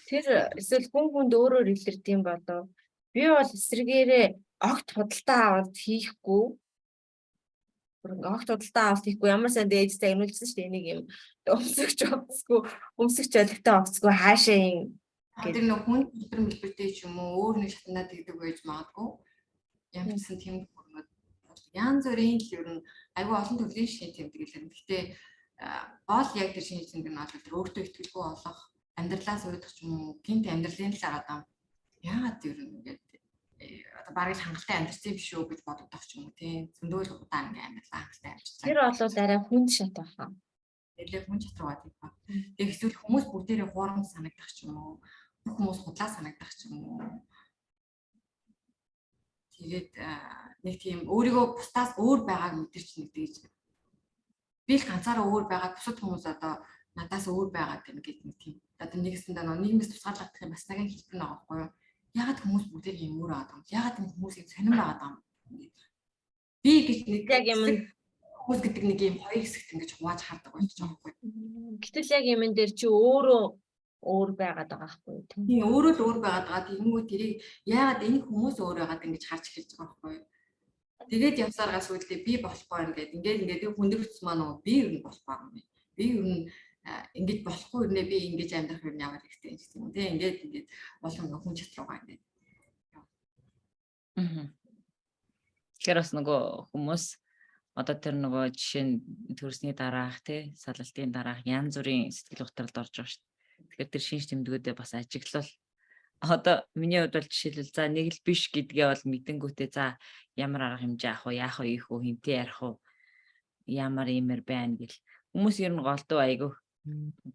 Тэр эсвэл хүн өөрөөр илэрдэм болов. Би бол эсрэгээрээ огт худалдаа авалт хийхгүй. Огт худалдаа авалт хийхгүй ямар сайн ээжтэй эмүүлсэн шүү дээ нэг юм. Өмсөгч овцгүй, өмсөгч олигтой овцгүй хаашаа юм. Тэр нэг хүн хэлбэр мэлбэртэй ч юм уу өөр нэг шатнаад гэдэг байж магадгүй. Ямар ч гэсэн тийм янз бүрийн л ер нь айгүй олон төрлийн шинж тэмдэг илэрнэ. Гэхдээ гол яг тэр шинж тэмдэг нь бол тэр өөртөө итгэлгүй болох амьдралаас уйдах ч юм уу гинт амьдралын талаар одоо яагаад ер нь ингээд одоо барыг хангалттай амьдрсан биш үү гэж боддог ч юм уу тийм зөндөл удаан ингээд амьдралаа хангалттай амьдсан. Тэр бол арай хүнд шат байна. Нэлээ хүн чатраад байна. Тэгээ эсвэл хүмүүс бүгдээрээ хуурам санагдах ч юм уу бүх хүмүүс худлаа санагдах ч юм уу. Тэгээд нэг тийм өөрийгөө бусдаас өөр байгааг мэдэрч нэгдэж би л ганцаараа өөр байгаа бусад хүмүүс одоо надаас өөр байгаад байна гэдэг нэг тийм одоо нэгэсэндээ нийгмээс тусгаарлах гэх юм бас нэг хэлбэр нэг байхгүй юу? Ягаад хүмүүс бүгдээр юм өөр байгаа юм? Ягаад энэ хүмүүсийн сонирн байгаа юм? Би гэж нэг яг юм хүмүүс гэдэг нэг юм хоёр хэсэгт ингэж хувааж хардаг байж байгаа байхгүй юу? Гэтэл яг юм энэ дээр чи өөрөө өөр байгаад байгаа байхгүй юу? Тийм өөрөө л өөр байгаад байгаа. Тэгэнгүүт тэрийг яагаад энэ хүмүүс өөр байгаад ингэж харж эхэлж байгаа байхгүй юу? Тэгээд явсаргаас үүдээ би болохгүй ингээд хүндрэгц маань би ер нь болохгүй юм. Би ер нь ингэж болохгүй нэ би ингэж амьдрах юм ямар хэрэгтэй юм тийм үү? Ингээд болгон хүн чатруугаа ингээд. Тэгэхээр бас нөгөө хүмүүс одоо тэр нөгөө жишээ нь төрсний дараах тий салалтын дараах янз бүрийн сэтгэл хөдлөлд орж байгаа шүү дээ. Тэгэхээр тэр шинж тэмдгүүдээ бас ажиглал одоо миний хувьд бол жишээлбэл за нэг л биш гэдгээ бол мэдэнгүүтээ за ямар арга хэмжээ авах вэ, яах вэ, ийх үү, хинтээ ярих уу, ямар юмэр байна гэл хүмүүс ер нь голдуу айгүй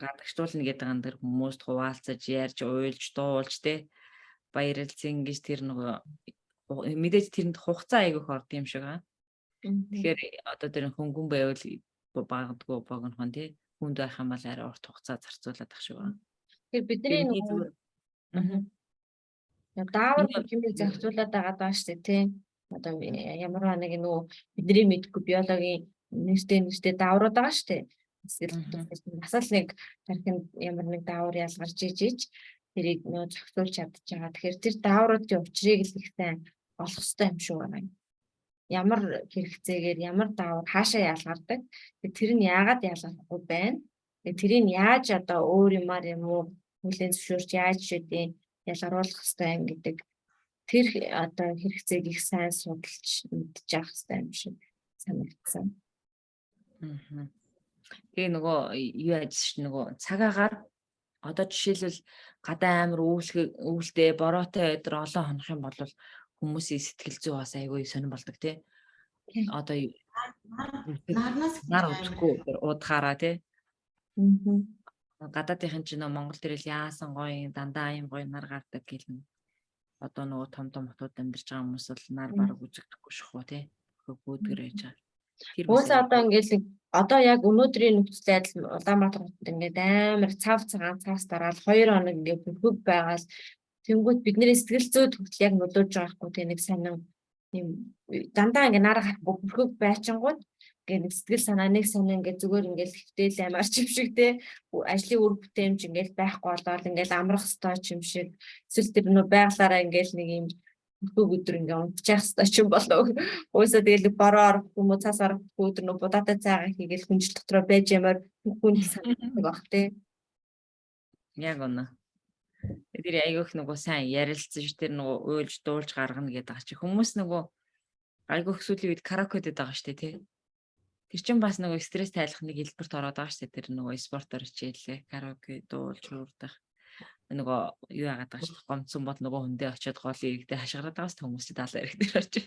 гадагшлуулна гэдэг ан тэр хүмүүст хуваалцаж ярьж уйлж дуулж те баярлцэн гэж тэр нөгөө мэдээж тэрэнд хугацаа айгүйх орд юм шиг аа. Тэгэхээр одоо тэр хөнгөн байвал багадгүй богинохон те хүнд байх юм бол арай урт хугацаа зарцуулаад ах шиг байна. Тэгэхээр бидний нөгөө даавар хэмжээ зарцуулаад байгаа даа шүү дээ тий. Одоо ямар нэг нөгөө бидний мэдгүй биологийн нэртэй дааврууд байгаа шүү дээ. Насаал нэг тархинд ямар нэг даавар ялгарч ижиж тэрийг нөө зохицуулж чадчихагаа. Тэгэхээр тэр даавруудын учрыг л их сайн олох хэрэгтэй юм шүү байна. Ямар хэрэгцээгээр ямар даавар хаашаа ялгардаг. Тэр нь яагаад ялгархгүй байна. Тэрийг яаж одоо өөр юмар юм уу хүлээн зөвшөөрч яаж шүдээ ялгаруулах хэрэгтэй юм гэдэг тэр одоо хэрэгцээг их сайн судалж мэдчих хэрэгтэй юм шиг санагдсан. Тэгээ нөгөө юу ажиж нөгөө цагаагаар одоо жишээлбэл гадаа амир өвөлдөө бороотой өдөр олон хонох юм бол хүмүүсийн сэтгэл зүй бас айгүй сонирн болдог тий. Одоо Нарнаас нар өдөхгүй удахаараа тий. Гадаадынхын чинь нөгөө Монгол төрөл яасан гоё дандаа юм гоё нар гардаг гэлнэ. Одоо нөгөө том хотод амьдарч байгаа хүмүүс бол нар бараг үзэгдэхгүй шахуу тий. Хөөдгөр яж байгаа. Уусаа одоо ингээл одоо яг өнөөдрийн нөхцөл байдал Улаанбаатар хотод ингээд амар цав цагаан цаас дараал 2 хоног ингээд бүрхэг байгаал тэнгууд бидний сэтгэл зүйд хүртэл яг нөлөөж байгаа хгүй тэг нэг сонин юм дандаа ингээд нараа гарах бүрхэг байчингууд ингээд нэг сэтгэл санаа нэг сонин ингээд зүгээр ингээд хөвтэйл амарч юм шиг те ажлын үр бүтээмж ингээд байхгүй болоод ингээд амрах ёстой юм шиг эсвэл тэр нөө байгалаараа ингээд нэг юм өдөр ингээ унтчих хэвээр ч юм болов. Уусаа тэгэл бороо орох юм уу цаас орох өдөр нөө будаатай цайгаа хийгээл хүнжил дотроо байж ямар хүн санагддаг бах тий. Яг үнэ. Тэр айгүйх нөгөө сайн ярилцсан ш тэр нөгөө уйлж дуулж гаргана гэдэг байгаа чи хүмүүс нөгөө айгүйх сүүлийн үед караокедэд байгаа штэ тий. Тэр чин бас нөгөө стресс тайлах нэг хэлбэрт ороод байгаа штэ тэр нөгөө спортоор хичээлээ караоке дуулж уурдах нөгөө юу яагаад байгаа ч гомцсон бол нөгөө хүндээ очиод голын иргэдээ хашгираад байгаа шүү хүмүүсийн даалаа иргэдээр очиж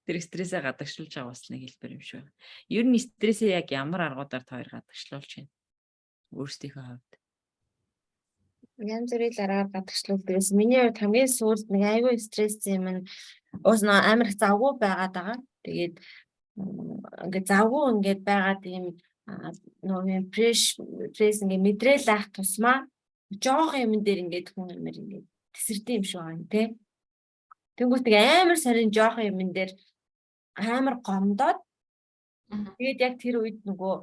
тэр стрессээ гадагшлуулж байгаа бас нэг хэлбэр юм шүү. Ер нь стрессээ яг ямар аргуудаар тойр гадагшлуулж байна? Өөрсдийнхөө хувьд. Янз бүрийн аргаар гадагшлуулдгээс миний хувьд хамгийн сүүлд нэг айгүй стресс юм нь уус нөө амар их завгүй байгаад байгаа. Тэгээд ингээд завгүй ингээд байгаад ийм нөгөө пресс ингээд мэдрээл авах тусмаа жоох юм дээр ингээд хүн амар ингээд тесэрдэг юм шиг байна тий. Тэнгүүт нэг амар сарын жоох юм дээр амар гомдоод тэгээд яг тэр үед нөгөө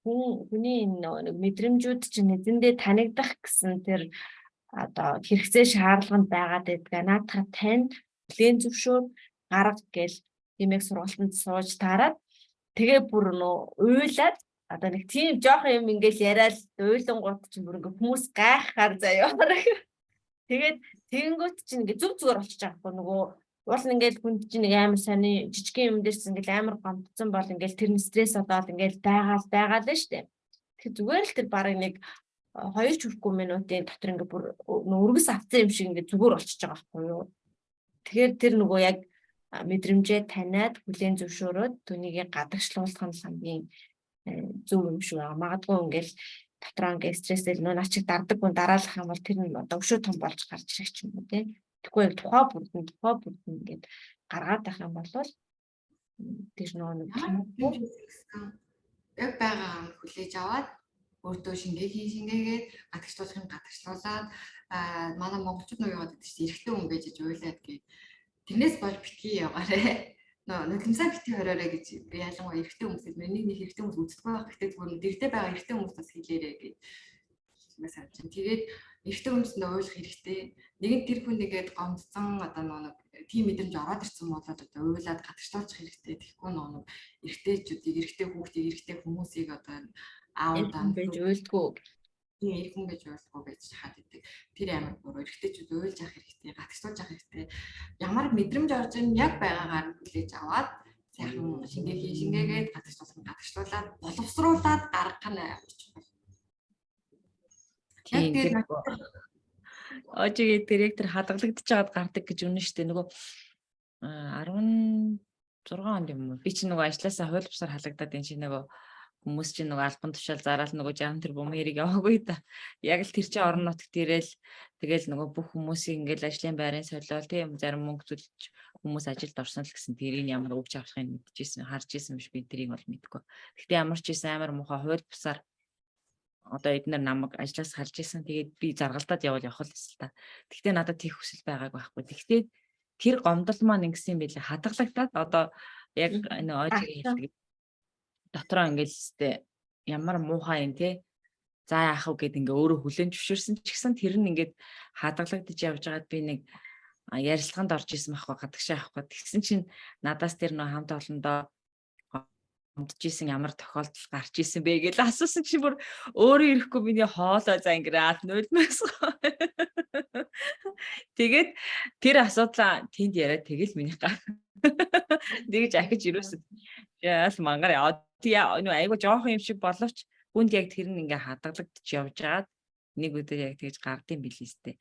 хүний нэг мэдрэмжүүд чинь эзэндээ танигдах гэсэн тэр одоо хэрэгцээ шаардлаганд байгаад байдгаа наадхаа танд бүлээн зөвшөөр гарга гэл тиймээ сургалтанд сууж таарад тэгээ бүр нөө уйлаад одоо нэг тийм жоох юм ингээл яриад уйлангууд чинь бүр ингээ хүмүүс гайхахаар заяа. Тэгээд тэгэнгүүт чинь ингээ зүг зүгээр болчихж байгаа хгүй нөгөө уул ингээл хүнд чинь нэг амар сони жижигхэн юм дээрс ингээл амар гомдсон бол ингээл тэр нь стресс одоод ингээл байгаал л штэ. Тэгэхээр зүгээр л тэр барыг нэг 2 ч хүрэхгүй минутын дотор ингээ бүр өргөс авцсан юм шиг ингээ зүгээр болчихж байгаа хгүй юу. Тэгэхээр тэр нөгөө яг мэдрэмжээ таниад бүлээн зөвшөөрөөд түүнийг гадагшлуулах нь хамгийн зөв юм шиг байна. Магадгүй ингээл дотроо ингээ стрессэл нөө наа чиг дардаг хүн дараалах юм бол тэр нь одоо өшөө том болж гарч ирэх ч юм уу тий. Тэгэхгүй тухай бүрдэн ингээд гаргаад байх юм бол тэр нэг яг байгаа хүлээж аваад өөртөө шингээгээд гадагшлуулаад манай монголчууд нөгөө яагаад гэдэг чинь эрэгтэй хүн байж уйлаад гээ. Тэрнээс болж битгий яваарэ. Нулимсаа битгий хориорой гэж би ялангуяа эрэгтэй хүмүүсээс миний нэг эрэгтэй хүмүүс үздэг байх. Гэхдээ зүгээр дэрэгтэй байгаа эрэгтэй хүмүүстээс хэлээрэй гэж хэлмээр санагдаж. Тэгээд эрэгтэй хүмүүсэнд ойлгох хэрэгтэй. Нэгэн тэр хүн нэгээд гомдсон одоо нэг тийм мэдрэмж ороод ирсэн болоод одоо уйлаад гадагшлуулах хэрэгтэй. Тэгэхгүй нэг эрэгтэйчүүдийг, эрэгтэй хүүхдийг, эрэгтэй хүмүүсийг одоо аавдаа байж уйлдгүй. Тийм эрх хүн гэж ойлгохгүй байж хаад идэг. Тэр амар буруу. Эрэгтэйчүүд уйлж явах хэрэгтэй, гадагшлуулж явах хэрэгтэй. Ямар мэдрэмж орж ийн яг байгаагаар хүлээж аваад сайхан шингээгээд гадагшлуулаад боловсруулаад гаргах нь амар чухал. Тийм. Ожигийн директор хадгалагдчихад гардаг гэж үнэн шүү дээ. Нөгөө 16 онд юм уу? Би чинь нөгөө ажилласаа хууль бусаар халагдаад энэ чинь нөгөө хүмүүс чинь нөгөө албан тушаал зараал нөгөө 60 тэрбум хэрэг яваагүй да. Яг л тэр чинь орон нутагт ирээл тэгэл нөгөө бүх хүмүүсийг ингээл ажлын байрын солиол тийм зарим мөнгө төлж хүмүүс ажилд орсон л гэсэн тэрийг ямар өгч авахыг мэдчихсэн харж исэн биш би тэрийг бол мэдэхгүй. Гэхдээ ямар ч байсан амар муухай хууль бусаар одоо эднэр намайг ажлаас халж исэн. Тэгээд би заргалдаад явах л эсэл та. Гэхдээ надад тийх хүсэл байгааг байхгүй. Гэхдээ тэр гомдол маань ингэсэн юм билээ. Хадгалагдаад одоо яг энэ ожигийн хэлдэг дотроо ингээл ямар муухай юм те. За яах вэ гэд ингээ өөрөө хүлэн зөвшөөрсөн ч гэсэн тэр нь ингээд хадгалагдаж явж байгаад би нэг ярилцлаганд орж исэн байхгүй гадагшаа авахгүй. Тэгсэн чинь надаас тэр нөө хамт олондоо гомдож исэн ямар тохиолдол гарч исэн бэ гэж асуусан чинь бүр өөрөө ирэхгүй миний хоолой за ингээд нулимаас Тэгээд тэр асуудлаа тэнд яриад тэгэл миний гар. Тэгэж ахиж юусэн. Яас мангар нөө айгу жоохон юм шиг боловч хүнд яг тэр нь ингээ хадгалагдчих явж байгаад нэг өдөр яг тэгэж гардыг билээстэй.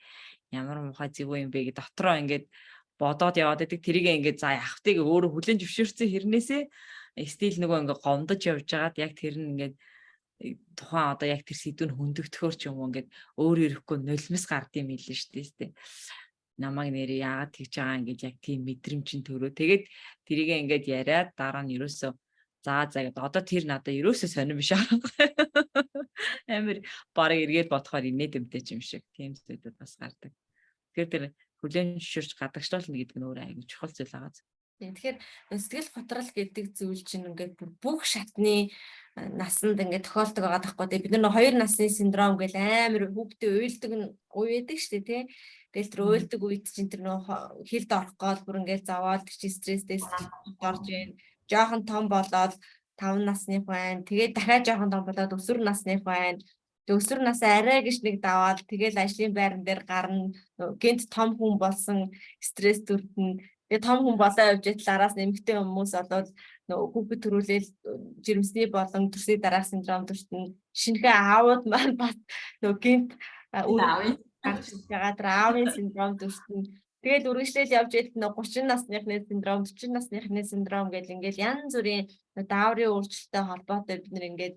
Ямар муухай зүг юм бэ гэ дотроо ингээд бодоод яваад байдаг. Тэрийг ингээд за явахтыг өөрөө хүлэн зөвшөөрсөн хэрнээсээ стил нөгөө ингээ гомдож явж байгаад яг тэр нь ингээд тухайн одоо яг тэр сэдвүүн хөндөгдөхөөр ч юм уу ингээд өөр ирэхгүй нулимс гардыг билээ штэ. Намайг нэрээ яагаад тэгж байгаа ингээд яг тийм мэдрэмжийн төрөө. Тэгээд тэрийг ингээд яриад дараа нь ерөөсөө за одоо тэр надад ерөөсөө сонирн биш аа. Амир барыг эргээд бодохоор инээд юмтэй юм шиг тийм зүйлүүд бас гардаг. Тэгэхээр тэр хүлэн зөвшөөрч гадагшлуулна гэдэг нь өөр аягүй чухал зүйл байгаа. Тэгэхээр сэтгэл готрол гэдэг зүйл чинь ингээд бүх шатны насанд ингээд тохиолдог байгаа байхгүй тийм бид нар хоёр насны синдром гэл амар хүүхдээ уйлдаг үе байдаг шүү дээ тий. Тэгэл тэр уйлдаг үед чинь тэр нөө хилд орох гол бүр ингээд заваад тэр чинь стресстэй орж ийн. Жохон том болоод 5 насных байна. Тэгээд дахиад жохон том болоод өсвөр насных байна. Өсвөр насаа арай гэж нэг даваад тэгэл ажлын байран дээр гарна. Гэнт том хүн болсон стресс төртөн. Тэгээ том хүн болоо явж итэл араас нэмэгтэй хүмүүс болоод хүүхэд төрүүлэл жирэмсний болон төрсний дараах синдром төртөн. Шинэхэн аауд маань бас гэнт гарч байгаа тэр аавын синдром төртөн. Тэгэл үргэлжлэл явж итэл 30 насныхны синдром, 40 насныхны синдром гэл ингээл янз бүрийн дааврын өөрчлөлттэй холбоотой бид нэр ингээд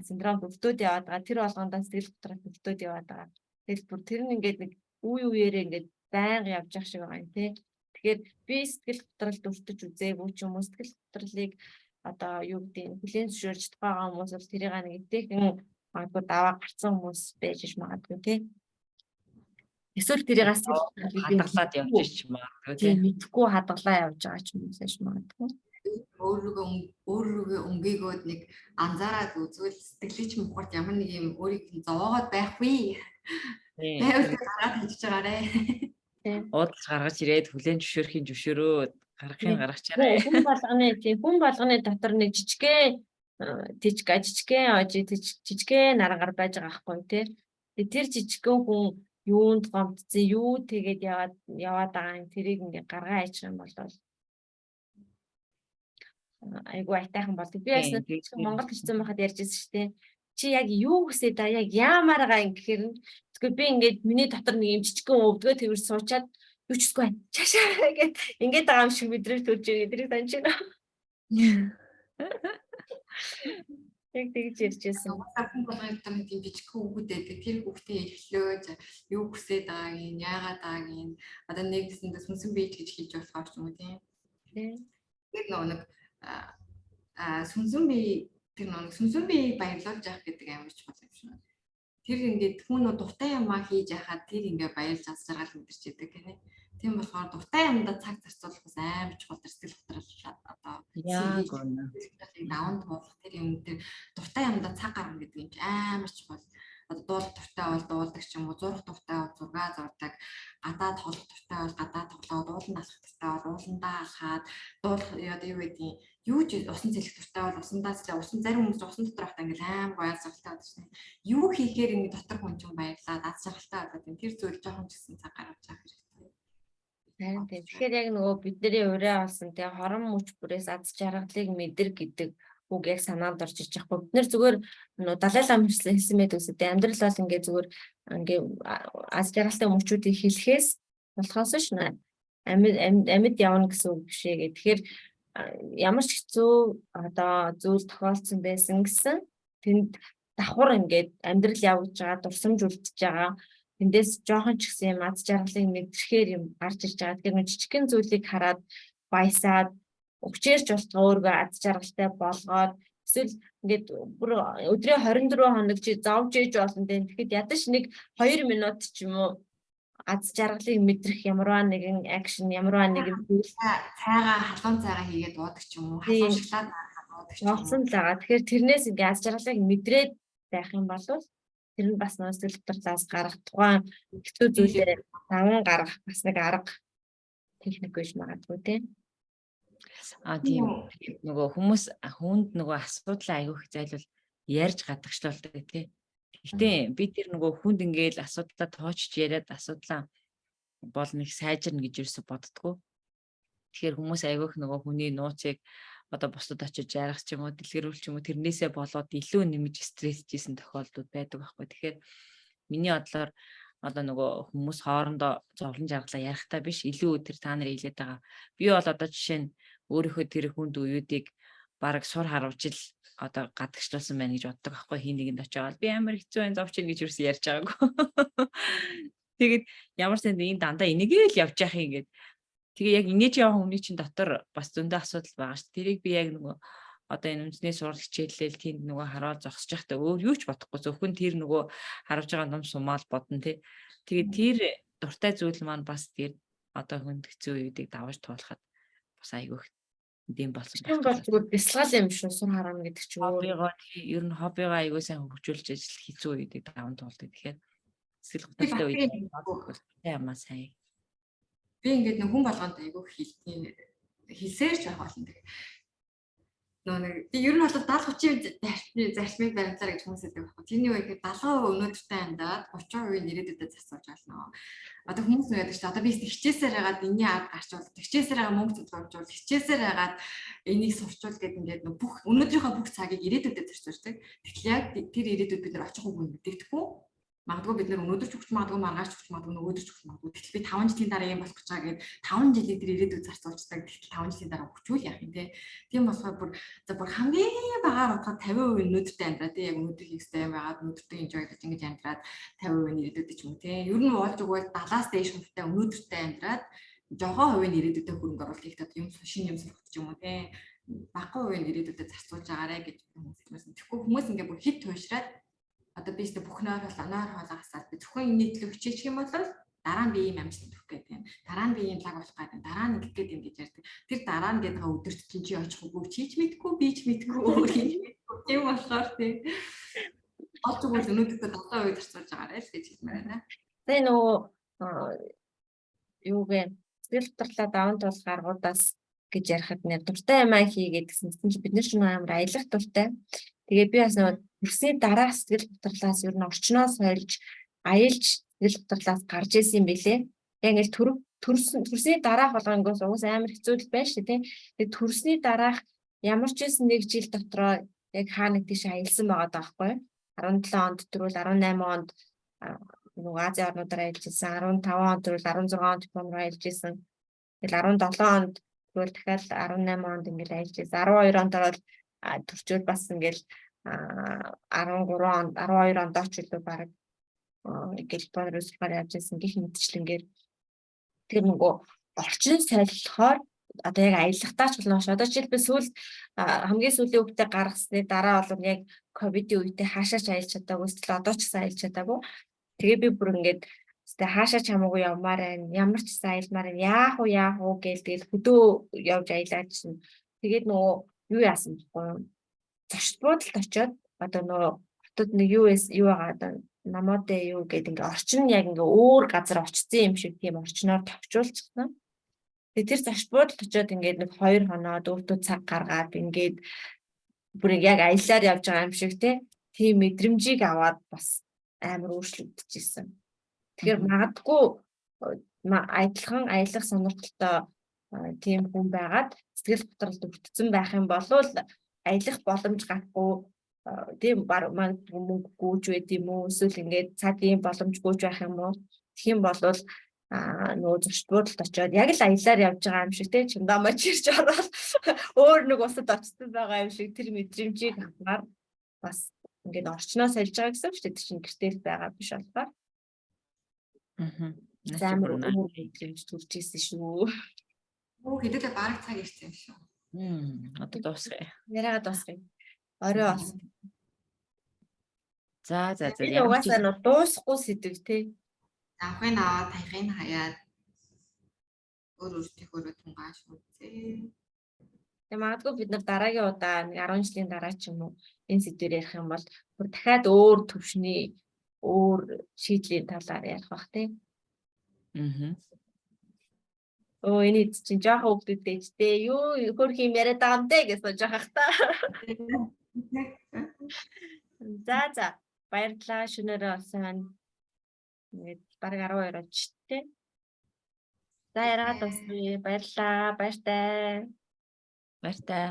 синдром төвтөөд яваад байгаа. Тэр болгондоо сэтгэл готрол төвтөөд яваад байгаа. Тэгэл бүр тэр нь ингээд нэг үе үеэрээ ингээд байнга явж явах шиг байгаа юм тий. Тэгэхээр би сэтгэл готролд өртөж үзээгүй ч юм уу сэтгэл готрлыг одоо юу гэдэг нь хүлээн зөвшөөрж байгаа хүмүүс бол тэрийг нэг эвтэйхэн магадгүй даваа гарцсан хүмүүс байж магадгүй тий. Эсвэл тэрийг хадгалаад явж ч магадгүй тий. Мэдхгүй хадгалаа явж байгаа ч юм уу магадгүй. Өөрөөгөө өнгийгөөд нэг анзаараад үзвэл сэтгэлийн ч мухарт ямар нэг юм өөрийг зовоогоод байхгүй. Байвал гараад хийж байгаарэ. Уудалж гаргаж ирээд хүлэн зөвшөөрөө гаргахын гаргачаарай. Хүн болгоны дотор нэг жижигхэн нарагаар байж байгаа байхгүй тий. Тэр жижигхэн хүн юунд гомдсон юу тэгээд яваад байгаа юм тэрийг ингээ гаргаа айчих юм бол айгу айтайхан болдог. Би яасан Монгол хэлсэн байхад ярьж байсан шүү дээ. Чи яг юу хүсээ да яг яамаар байгаа юм гэхээр би ингээд миний дотор нэг юм жижигхэн өвдгөө тэрс суучаад юу ч үсгүй байна. Чашаа гэд ингээд байгаа юм шиг бидрэг төрж ирээ тэрийг санаж байна. Яг тэгж ярьжсэн. Сархан болгоны дотор нэг юм жижигхэн хүүхэд байдаг. Тэр хүүхдээ эхлөөж юу хүсээд байгааг нь яагаад байгааг нь одоо нэгсэндээ сүнсэн бийж гэж хийж болохоор ч юм уу тийм. Тэгээд нэг сүнсэн бие баярлуулж явах гэдэг амар чухал юм шиг. Тэр ингээд хүн дуртай юмаа хийж яхад тэр ингээд баярлж аз жаргал мэдэрч идэг гэнэ. Тийм болохоор дуртай юмдаа цаг зарцуулах бас амар чухал сэтгэл готрол одоо яг үнэ. Даун туулах тэр юм дээр дуртай юмдаа цаг гаргана гэдэг юм чи амар чухал. Одоо дуулах дуртай бол дуулдаг ч юм уу, зурх дуртай бол зураг зурдаг, гадаа тоглох дуртай бол гадаа тоглоод, ууланд алхах дуртай бол ууландаа алхаад, дуулах одоо юу гэдгийг юу ч усан цэлэх дуртай бол усандаас усан зарим хүмүүс усан дотор байхдаа ингээл аим гоё азгалтай байдаг шнэ. Юу хийхээр ингэ дотор хүн чинь баярлаад аз жаргалтай болоод юм. Тэр зүйл жоохон ч гэсэн цаг гаргаж авах хэрэгтэй. Харин тэгэхээр яг нөгөө бидний ураа болсон тий хорон мөч бүрээс аз жаргалыг мэдэр гэдэг үг яг санаанд орж иж байгаа. Бид нэр зүгээр Далай лам хэлсэн мэт үсэд амьдрал бол ингээ зүгээр ингээ аз жаргалтай мөчүүдийг хэлэхээс болохоос ш нь амьд явна гэсэн үг бишээ гэх. Тэгэхээр ямар ч хэцүү одоо зүйл тохиолдсон байсан гэсэн тэнд давхар ингээд амьдрал явж байгаа дурсамж үлдчихэж байгаа. Тэндээс жоохон ч гэсэн юм аз жаргалыг мэдрэхээр юм гарч ирж байгаа. Тэгэхээр жижигхэн зүйлийг хараад баясаад өгчээрч болтгоо өөргөө аз жаргалтай болгоод эсвэл ингээд бүр өдрийн 24 хоног чи зовж ээж болно дээ. Тэгэхэд ядаж нэг 2 минут ч юм уу аз жаргалыг мэдрэх ямарваа нэгэн акшн, ямарваа нэгэн цайгаа халуун цайгаа хийгээд уудаг ч юм уу, халуун шоколад уудаг ч юм уу. Олсон л байгаа. Тэгэхээр тэрнээс ингээд аз жаргалыг мэдрээд байх юм бол тэр нь бас нөө сэтгэл готрлаас гарах тухайн хэцүү зүйлээ даван гарах бас нэг арга техник байж магадгүй тийм. Тийм нөгөө хүмүүс хүнд нөгөө асуудлаа аягүйх зайлвал ярьж гадагшлуулдаг тий. Гэтэ би тэр нөгөө хүнд ингээл асуудлаа тоочж яриад асуудлаа бол нэг сайжирна гэж юусе боддгоо. Тэгэхээр хүмүүс айгүйх нөгөө хүний нууцыг одоо бусдад очиж ярих ч юм уу дэлгэрүүл ч юм уу тэрнээсээ болоод илүү нэмж стрессжсэн тохиолдол байдаг байхгүй. Тэгэхээр миний бодлоор одоо нөгөө хүмүүс хоорондоо зовлон жаргалаа ярихтаа биш илүү тэр та нарын хэлээд байгаа. Би бол одоо жишээ нь өөрийнхөө тэр хүнд үеүүдийг бараг сур харуулж ил одоо гадагшлуулсан байна гэж боддог байхгүй хин нэгэнд очиод би амар хэцүү байх зовч ийн гэж юусэн ярьж байгаагүй. Тэгээд ямар ч энэ дандаа энийгээ л явж яах юм гээд тэгээ яг инээж явах хүний чинь дотор бас зөндөө асуудал байгаа шүү. Тэрийг би яг нөгөө одоо энэ үндэсний сурал хичээлэл тэнд нөгөө хараал зогсож байхдаа өөр юу ч бодохгүй зөвхөн тэр нөгөө харуулж байгаа ном сумаал бодно тий. Тэгээд тэр дуртай зүйл маань бас тэр одоо хүнд хэцүү үеийг давж туулахад бас айгүйх дэм болсон юм бол зүгээр бясалгал юм шүү сур хараана гэдэг чинь хоббигоо ер нь хоббигоо айгүй сайн хөгжүүлж ажил хэцүү үеийг даван туулдаг. Тэгэхээр сэтгэл хөдлөлттэй үед ямаа сайн. Би ингээд нэг хүн болгонд айгүй хэлсээр ч байх болно. Нэг би ер нь бол 70-30% зарчмыг баримтлаа гэж хүмүүс хэлдэг байхгүй. Тэрний үе ихэд 70% өнөөдөртэй амьдаад 30% ирээдүйдээ засуулж байна. Одоо хүмүүс нь яадаг ч одоо би хичээсээр хагаад энэний арга гарчвал хичээсээр хагаад мөнгө зуржуул хичээсээр хагаад энийг сурчуул гэдэг ингээд бүх өнөөдрийнхөө бүх цагийг ирээдүйдээ зарцуулдаг. Тэгэхээр яг тэр ирээдүйд бид нар очих үгүй мэдэгдэхгүй. Магадгүй бид нэр өнөөдөр ч өгч магадгүй маргааш ч өгч магадгүй нөгөөдөр ч өгч магадгүй. Тэгтэл би 5 жилийн дараа юм болох гэж байгаа гэд 5 жилийн тэр ирээдүйд зарцуулцдаг. Тэгтэл 5 жилийн дараа өгчүүл яах юм те. Тийм болохоор бүр хамгийн багаар бодоход 50% өнөөдөртэй амьдраа те. Яг өнөөдөр хийхтэй юм байгаад өнөөдөртэй enjoy гэж ингэж амьдраад 50% ирээдүйд ч юм уу те. Ер нь уулж өгвөл 70-аас дээш хувьтай өнөөдөртэй амьдраад жогоо хувийн ирээдүйдээ хөрөнгө оруулалт хийх юм шинэ юм сурах ч юм уу те. Багахан хувийн ирээдүйдээ зарцуулж байгаарэ гэж хүмүүс хэлсэн. Тэгэхгүй хүмүүс ингээ бүр хит туушраад одоо би ч бүх нойр хоолоогасаад би зөвхөн энэ нийтлэг хичээчих юм бол дараа нь би ийм амжилт төрөх гэдэг юм. Дараа нь би ийм лаг болох гэдэг. Дараа нь ингэх гэдэг юм гэж ярьдаг. Тэр дараа нь гэдэг өдөрт чинь чи очих үгүй чийч мэдгүй би ч мэдгүй тийм болохоор тийм. Олж өгвөл өнөөдөртөө 70% зарцуулж байгаарай л гэж хэлмээр байна. Тэгээ нөгөө юугээ сэтгэл хөдлөлтөд даван туулах аргуудаас гэж ярихад нэр дуртай юм хийгээд гэсэн чинь бид нар ч амар аялах дуртай. Тэгээ би бас нөгөө төрсний дараа сэтгэл хөдлөлтөөс ер нь орчноос сольж аялж сэтгэл хөдлөлтөөс гарч исэн юм бэлээ. Яг ингээл төрсний дараах болгонгоос уус амар хэцүү байна шүү тий. Тэгээ төрсний дараах ямар ч байсан нэг жил дотроо яг хаа нэг тийш аялсан байгаа даахгүй. 17 онд төрүүл 18 онд нөгөө Азийн орнуудаар аялж ирсэн, 15 онд төрүүл 16 онд диплом руу аялж ирсэн. Тэгэл 17 онд тэгвэл дахиад 18 онд ингээл аялж ирсэн. 12 онд ороод төрчөөл бас ингээл 13 онд 12 онд очилоо баг ингээл боловсролоор явж ирсэн гэх мэтчлэнгээр тэр нөгөө орчин солихоор одоо яг аялахтаа ч болно. Одоо жишээлбэл сүүл хамгийн сүүлийн үедээ гаргасны дараа бол яг ковидын үедээ хаашаач аялж чадаагүй, эсвэл одоо ч гэсэн аялж чадаагүй. Тэгээ би бүр ингээд тэгээ хаашаа ч хамаагүй явмаар байна. Ямар ч гэсэн аялмаар байна. Яах вэ гээл тэгэл хөдөө явж аялаад чинь. Тэгээд нөгөө юу яасан бэ? Зочд буудалд очиод одоо нөгөө хотод нэг юу байгаа одоо намуудаа юу гэдэг ингээ орчин яг ингээ өөр газар очсон юм шиг тийм орчноор товчуулчихсан. Тэгээ тэр зочд буудалд очиод ингээд нэг 2 хоноо өвдөө цаг гаргаад ингээд бүр яг аялаар явж байгаа юм шиг тийм мэдрэмжийг аваад бас амар өөрчлөгдөжсэн. Тэгэхээр магадгүй адилхан аялах сонирхолтой тийм хүн байгаад сэтгэл готролд өвдсөн байх юм бол аялах боломж гарахгүй тийм мөнгө гүйж байд юм уу эсвэл ингээд цагийн боломж гүйж байх юм уу тэгэх юм бол нөгөө зочд буудалд очиод яг л аялаар явж байгаа юм шиг тийм чундамаж ирж ороод өөр нэг усад очсон байгаа юм шиг тэр мэдрэмжийг авмаар бас ингээд орчноос сольж байгаа гэсэн үг шүү дээ чинь гэртэл байгаа биш болохоор амар өөр мэдрэмж төрж ирсэн шүү. Оо хэдүүлээ бараг цаг ирсэн юм шүү. Одоо дуусгая. Яриагаа дуусгая. Орой болсон. За. Угаасаа нь дуусахгүй сэдв тий. Авахын аваад тахын хаяад өөртөө тунгааш үзье. Тэгээ магадгүй бид нар дараагийн удаа 10 жилийн дараа ч юм уу энэ сэдвээр ярих юм бол бүр дахиад өөр төвшний өөр шийдлийн талаар ярих бах тий. Оо энэ чинь жоохон хөвгдөдтэй юу хөрх юм яриад байгаа юм дээ гэж бодож байгаа хта. За. Баярлалаа шөнөөрөө олсон. Ингээд бараг 12 очтой. За яраад дуусгая. Баярлалаа. Баяртай. Баяртай.